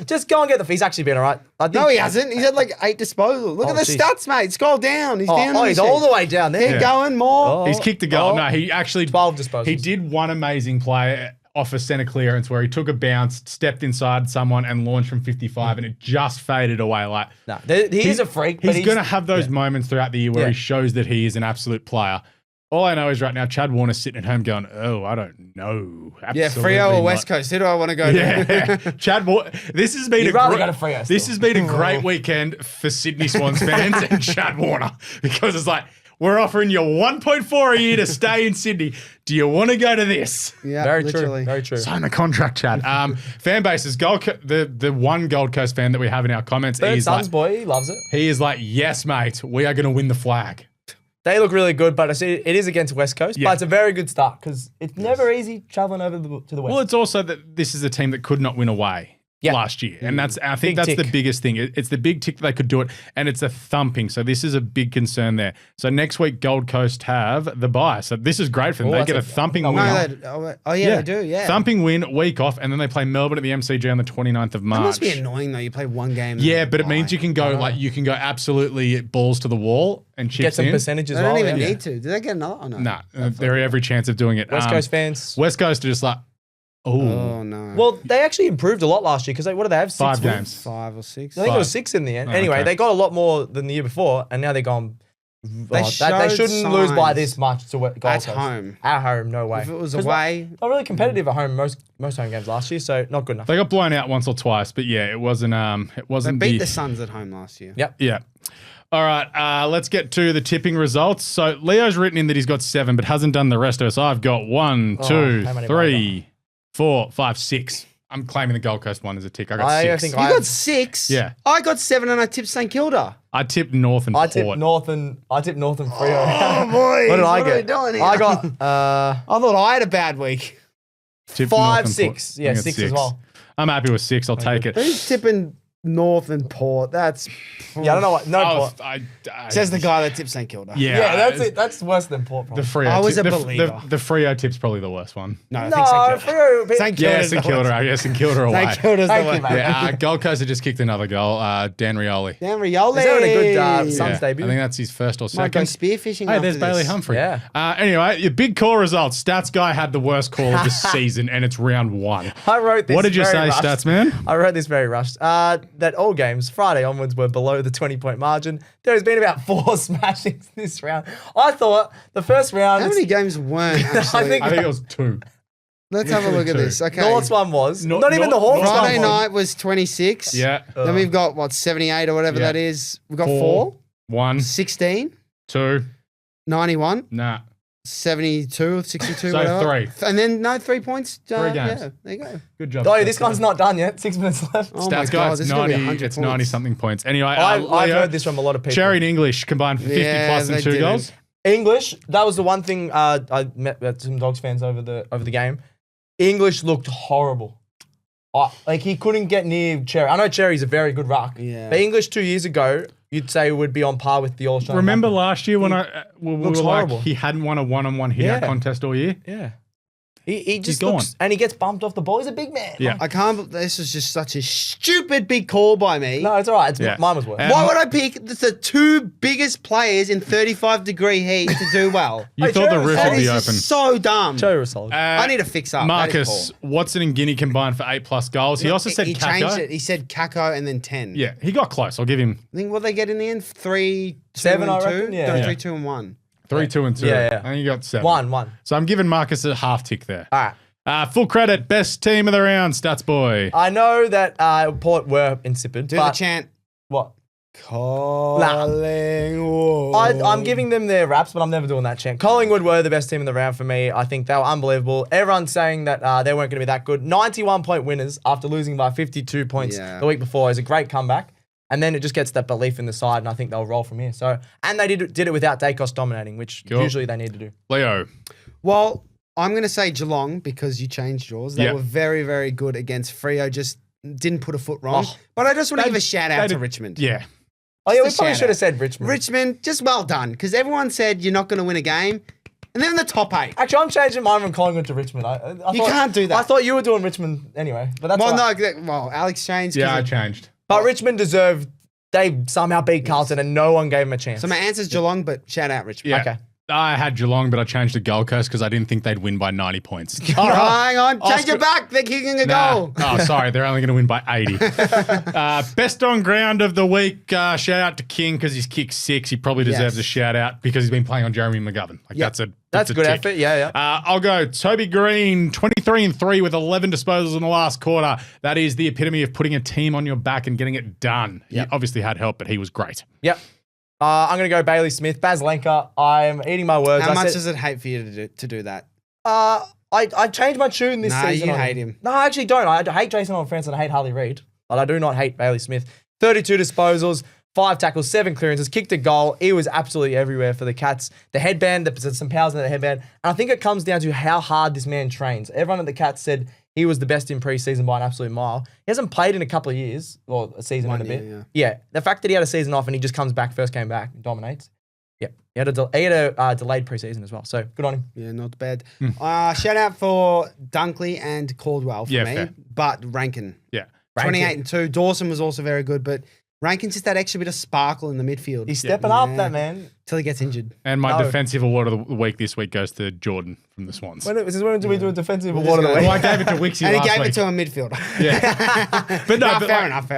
E: just go and get the. He's actually been all right. I think,
D: No, he hasn't. He's had like 8 disposals. Look
E: Oh,
D: at the
E: jeez.
D: stats, mate. Scroll down. He's down.
E: Oh, he's all the way down there.
D: Keep going more.
C: He's kicked a goal.
E: Oh.
C: No, he actually
E: 12 disposals.
C: He did one amazing play off a centre clearance where he took a bounce, stepped inside someone, and launched from 55, and it just faded away. Like,
E: No, he is a freak. But
C: He's going to have those moments throughout the year where
E: Yeah.
C: he shows that he is an absolute player. All I know is right now, Chad Warner's sitting at home going, "Oh, I don't know."
D: Yeah, Freo or West Coast. Who do I want to go to?
C: Yeah, Chad Warner. This has been
E: You'd rather go to Freo
C: This
E: still.
C: has been a great weekend for Sydney Swans fans and Chad Warner because it's like we're offering you 1.4 a year to stay in Sydney. Do you want to go to this?
D: Yeah,
E: Very
D: literally.
E: true. Very true.
C: Sign the contract, Chad. Fan bases, the one Gold Coast fan that we have in our comments,
E: Third
C: he's
E: Suns
C: like,
E: boy, he loves it.
C: he is like, yes, mate, we are going to win the flag.
E: They look really good, but I see it is against West Coast.
C: Yeah.
E: But it's a very good start because it's never easy traveling over to the West.
C: Well, it's also that this is a team that could not win away last year. And I think
E: Big
C: that's the
E: tick.
C: biggest thing. It's the big tick that they could do it, and it's a thumping. So this is a big concern there. So next week, Gold Coast have the bye. So this is great for them.
E: Oh,
C: They get a
E: that's a-
C: thumping
E: no,
C: win.
D: They do, yeah.
C: Thumping win, week off, and then they play Melbourne at the MCG on the 29th of
D: That
C: March.
D: must be annoying though. You play one game.
C: Yeah, but it means you can go absolutely balls to the wall and chips
E: Get some
C: in.
E: percentage as
D: They
E: well.
D: don't even
E: yeah.
D: need to. Do they get another? Oh, no.
C: Nah, they're every chance of doing it.
E: West Coast fans.
C: West Coast are just like,
D: Oh no.
E: Well, they actually improved a lot last year because what do they have? 6
C: 5
E: wins?
C: games.
D: 5 or 6.
E: I think it was
C: Five.
E: 6 in the end.
C: Oh,
E: Anyway,
C: okay.
E: they got a lot more than the year before, and now they're gone. They
D: showed
E: shouldn't lose by
D: signs.
E: this much to Gold
D: At
E: Coast.
D: home.
E: At home, no way.
D: If it was
E: 'Cause
D: away-
E: not really competitive at home. Most home games last year, so not good enough.
C: They got blown out once or twice, but yeah, it wasn't. It
D: They
C: wasn't
D: beat the Suns at home last year.
E: Yep.
C: Yeah. All right, let's get to the tipping results. So Leo's written in that he's got 7, but hasn't done the rest of us. I've got 1, 2,
E: how many have I
C: 3, 4, 5, 6. I'm claiming the Gold Coast one as a tick. I got
E: I
C: 6.
E: think
D: You got 6.
C: Yeah.
D: I got 7, and I tipped St Kilda.
C: I tipped North and
E: I
C: Port.
E: tipped North and Freo.
D: Oh boy,
E: what did I
D: what are we
E: get?
D: doing here?
E: I got
D: I thought I had a bad week.
C: Tipped North
E: 5,
C: and
E: 6.
C: Port. I
E: Yeah,
C: think it's
E: 6 as well.
C: I'm happy with 6. I'll take it.
D: Who's tipping North and Port? That's
E: Yeah, I don't know what. No,
C: Oh,
E: Port.
D: says the guy that tipped St Kilda.
C: Yeah,
E: Yeah, that's it. That's worse than Port.
C: The
E: Probably.
C: Freo.
D: I was
C: tip-
D: a
C: the-
D: believer.
C: The Freo tip's probably the worst one.
D: No, I
E: No,
D: think St Kilda.
E: Freo.
D: St Kilda.
C: Yeah, St Kilda. Yeah, St Kilda away.
D: St Kilda's the
E: Thank you,
D: one.
E: mate.
C: Yeah, Gold Coast have just kicked another goal. Dan Rioli.
D: Dan Rioli.
E: He's having a good
C: Yeah,
E: Suns debut.
C: I think that's his first or
D: Might go
C: second.
D: spearfishing.
C: Hey,
D: after
C: there's Bailey
D: this.
C: Humphrey.
E: Yeah.
C: Anyway, your big call results. Stats guy had the worst call of the season, and it's round 1.
E: I wrote this.
C: What did you
E: very
C: say,
E: rushed.
C: Stats man?
E: I wrote this very rushed. That all games, Friday onwards, were below the 20-point margin. There has been about 4 smashings this round. I thought the first round.
D: How many games weren't actually?
E: think-
C: I think it was 2.
D: Let's have a look at
C: Two.
D: this. Okay.
E: North's one was.
C: No-
E: not even the
C: North-
E: Hawks one
D: Friday
E: was.
D: night was 26.
C: Yeah.
D: Then we've got, what, 78 or whatever
C: Yeah.
D: that is. We've got
C: 4,
D: 4,
C: 1,
D: 16,
C: 2.
D: 91,
C: Nah.
D: 72, 62,
C: So
D: whatever.
C: 3.
D: And then, no, 3 points.
C: 3 games.
D: Yeah, there you go.
C: Good job.
E: Oh, this one's not done yet. 6 minutes left.
D: Oh my
C: Stats guy,
D: God,
C: it's
D: this is gonna be
C: 90.
D: 100
C: It's
D: points.
C: 90 something points. Anyway,
E: I've
C: Leo,
E: heard this from a lot of people.
C: Cherry and English combined for 50
D: Yeah,
C: plus and
D: they
C: 2
D: didn't.
C: goals.
E: English, that was the one thing I met some Dogs fans over the game. English looked horrible. Like he couldn't get near Cherry. I know Cherry's a very good ruck.
D: Yeah.
E: But English 2 years ago, you'd say would be on par with the All-Star.
C: Remember last year when we were
E: looks
C: like,
E: horrible.
C: he hadn't won a one-on-one hit-out
E: Yeah.
C: contest all year?
E: Yeah. He just
C: gone.
E: looks, and he gets bumped off the ball. He's a big man.
C: Yeah.
D: I can't. This was just such a stupid big call by me.
E: No, it's all right.
C: Yeah.
E: Mine was worse.
D: Why would I pick the 2 biggest players in 35-degree heat to do well?
C: You
E: Hey,
C: thought the
E: Cherry was
C: roof
E: solid.
C: would
D: That
C: be
D: is
C: open.
D: just so dumb.
E: Cherry was solid.
D: I need to fix up. That is
C: Marcus, Watson and Guinea combined for 8 plus goals. He also said
D: he changed
C: Kako.
D: it. He said Kako and then 10.
C: Yeah, he got close. I'll give him
D: I think what they get in the end? 3, 2,
E: 7,
D: and
E: I
D: 2?
E: reckon, yeah.
D: No,
E: Yeah.
D: 3, 2, and 1.
C: 3, 2, and 2.
E: Yeah, yeah.
C: I think he got 7.
E: 1.
C: So I'm giving Marcus a half tick there.
E: All right.
C: Full credit, best team of the round, Stats boy.
E: I know that Port were insipid.
D: Do
E: but
D: the chant.
E: What?
D: Collingwood.
E: I'm giving them their raps, but I'm never doing that chant. Collingwood were the best team in the round for me. I think they were unbelievable. Everyone's saying that they weren't going to be that good. 91-point winners after losing by 52 points
D: Yeah.
E: the week before is a great comeback. And then it just gets that belief in the side, and I think they'll roll from here. So, and they did it without Dacos dominating, which
C: Cool.
E: usually they need to do.
C: Leo.
D: Well, I'm going to say Geelong because you changed yours. They
C: Yeah.
D: were very, very good against Freo. Just didn't put a foot wrong.
E: Oh.
D: But I just want to
C: They-
D: give a shout
C: they
D: out to
C: did-
D: Richmond.
C: Yeah.
E: Oh yeah, we
D: Just a
E: probably
D: shout
E: should have
D: out.
E: said Richmond.
D: Richmond, just well done because everyone said you're not going to win a game. And they're in the top 8.
E: Actually, I'm changing mine from Collingwood to Richmond. I
D: You
E: thought-
D: can't do that.
E: I thought you were doing Richmond anyway, but that's
D: Well,
E: all
D: no,
E: right.
D: Alex changed.
C: Yeah, I
D: 'cause
C: changed.
E: But Richmond deserved. They somehow beat Carlton, and no one gave them a chance.
D: So my answer's Geelong, but shout out Richmond.
C: Yeah.
E: Okay.
C: I had Geelong, but I changed to Gold Coast because I didn't think they'd win by 90 points.
D: Hang on, change it back. They're kicking a goal.
C: Oh, sorry. They're only going to win by 80. Best on ground of the week. Shout out to King because he's kicked 6. He probably deserves a shout out because he's been playing on Jeremy McGovern. Like that's a
E: good
C: tick.
E: effort. Yeah.
C: I'll go Toby Green, 23-3 with 11 disposals in the last quarter. That is the epitome of putting a team on your back and getting it done. He obviously had help, but he was great.
E: Yep. I'm going to go Bailey Smith. Bazlenka, I'm eating my words.
D: How much does it hate for you to do that?
E: I changed my tune this season.
D: You hate him.
E: No, I actually don't. I hate Jason Horne-Francis and I hate Harley Reid. But I do not hate Bailey Smith. 32 disposals, 5 tackles, 7 clearances, kicked a goal. He was absolutely everywhere for the Cats. The headband, there's some powers in the headband. And I think it comes down to how hard this man trains. Everyone at the Cats said he was the best in preseason by an absolute mile. He hasn't played in a couple of years, or a season and a bit. Yeah. The fact that he had a season off and he just comes back, first came back, and dominates. Yeah. He had a delayed preseason as well. So good on him.
D: Yeah, not bad. Shout out for Dunkley and Caldwell for me,
C: fair.
D: but Rankin.
C: Yeah.
D: 28 and 2. Dawson was also very good, but Rankin's just that extra bit of sparkle in the midfield.
E: He's stepping up, that man.
D: Till he gets injured.
C: And my defensive award of the week this week goes to Jordan from the Swans.
E: When do we do a defensive award of the week?
C: Well, I gave it to Wixie
D: And he
C: last
D: gave
C: week.
D: it to a midfielder.
C: Yeah. But no,
D: fair enough.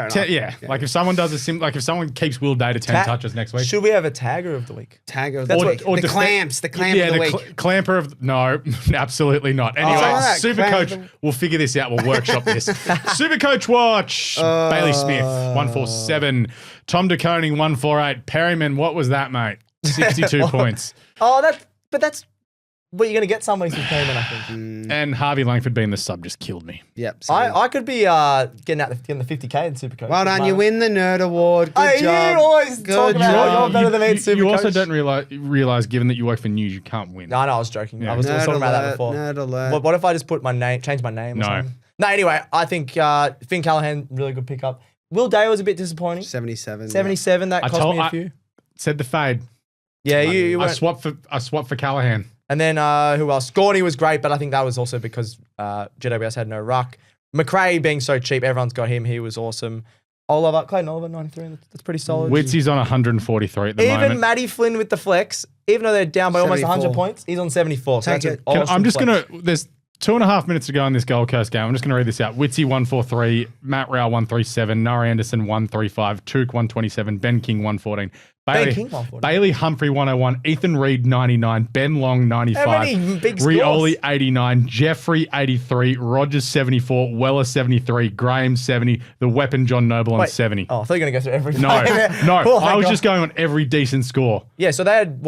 C: Like if someone does if someone keeps Will Day to 10 touches next week.
E: Should we have a tagger of the week?
D: Tagger of the week. The clamps of the week.
C: Clamper of no, absolutely not. Anyway, SuperCoach, we'll figure this out. We'll workshop this. SuperCoach watch. Bailey Smith, 147. Tom de Koning, 148. Perryman, what was that, mate? 62 points.
E: Oh, that's what you're going to get somebody from Perryman, I think.
C: And Harvey Langford being the sub just killed me.
D: Yep.
E: I could be getting the 50K in SuperCoach.
D: Well done. You win the Nerd Award. Good job.
E: You always talk about you're better than me at SuperCoach.
C: You also don't realize, given that you work for news, you can't win.
E: No, I was joking.
C: Yeah.
E: I was talking about that before.
D: Nerd alert.
E: What if I just put change my name or something? No, anyway, I think Finn Callahan, really good pickup. Will Day was a bit disappointing.
D: 77.
E: 77, that cost me a few.
C: Said the fade.
E: Yeah, you
C: I swapped for Callahan.
E: And then who else? Gorney was great, but I think that was also because GWS had no ruck. McRae being so cheap, everyone's got him. He was awesome. Clayton Oliver, 93. That's pretty solid.
C: Witsy's on 143 at the moment.
E: Even Matty Flynn with the flex, even though they're down by almost 100 points, he's on 74. So that's
C: I'm just going to... There's 2.5 minutes to go in this Gold Coast game. I'm just going to read this out. Witsy 143, Matt Rao 137, Noah Anderson 135, Took 127, Ben King 114. Bailey Humphrey 101, Ethan Reed 99, Ben Long 95,
E: How many big scores?
C: Rioli 89, Jeffrey 83, Rogers 74, Weller 73, Graham 70, the weapon John Noble on 70.
E: Oh, I thought you were going to go through every
C: No, I was just going on every decent score.
E: Yeah, so they had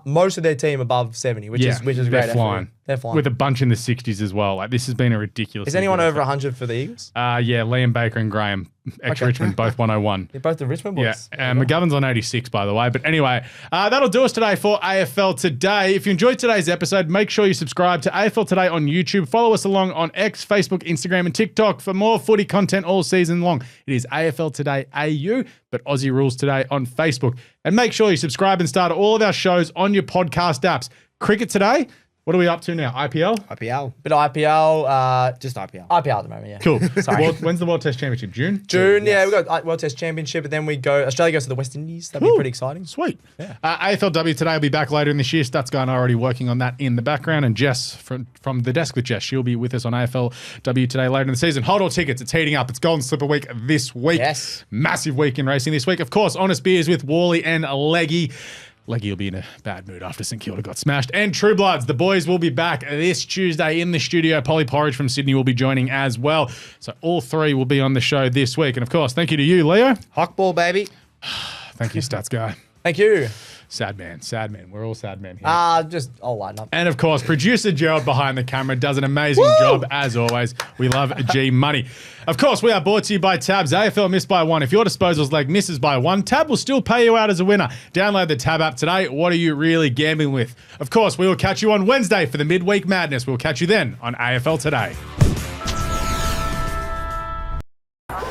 E: most of their team above 70, which is great.
C: They're flying.
E: They're flying.
C: With a bunch in the 60s as well. Like this has been a ridiculous.
E: Is anyone over 100 for the Eagles?
C: Yeah, Liam Baker and Graham, ex-Richmond, both 101.
E: They're both the Richmond boys.
C: Yeah, McGovern's on 86, by the way. But anyway, that'll do us today for AFL Today. If you enjoyed today's episode, make sure you subscribe to AFL Today on YouTube. Follow us along on X, Facebook, Instagram, and TikTok for more footy content all season long. It is AFL Today AU, but Aussie Rules Today on Facebook. And make sure you subscribe and start all of our shows on your podcast apps. Cricket Today. What are we up to now? IPL?
D: IPL.
E: Bit of IPL.
D: Just IPL.
E: IPL at the moment, yeah.
C: Cool.
E: Sorry.
C: When's the World Test Championship? June?
E: June, yeah. We've got World Test Championship, and then Australia goes to the West Indies. That'd be pretty exciting.
C: Sweet. Yeah. AFLW Today will be back later in this year. Stats guy and I are already working on that in the background. And Jess from the desk with Jess, she'll be with us on AFLW Today later in the season. Hold all tickets. It's heating up. It's Golden Slipper Week this week.
E: Yes.
C: Massive week in racing this week. Of course, Honest Beers with Wally and Leggy. Leggy will be in a bad mood after St Kilda got smashed. And True Bloods, the boys will be back this Tuesday in the studio. Polly Porridge from Sydney will be joining as well. So all three will be on the show this week. And of course, thank you to you, Leo.
D: Hawkball, baby.
C: Thank you, Stats Guy.
E: Thank you.
C: Sad man. We're all sad men here.
E: I'll line up.
C: And of course, producer Gerald behind the camera does an amazing job as always. We love G Money. Of course, we are brought to you by Tabs. AFL missed by 1. If your disposals leg misses by 1, Tab will still pay you out as a winner. Download the Tab app today. What are you really gambling with? Of course, we will catch you on Wednesday for the midweek madness. We'll catch you then on AFL Today.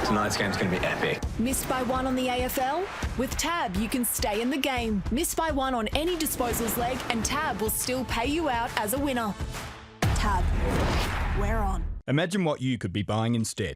B: Tonight's game's going to be epic.
F: Missed by 1 on the AFL? With Tab, you can stay in the game. Missed by 1 on any disposals leg, and Tab will still pay you out as a winner. Tab. We're on.
A: Imagine what you could be buying instead.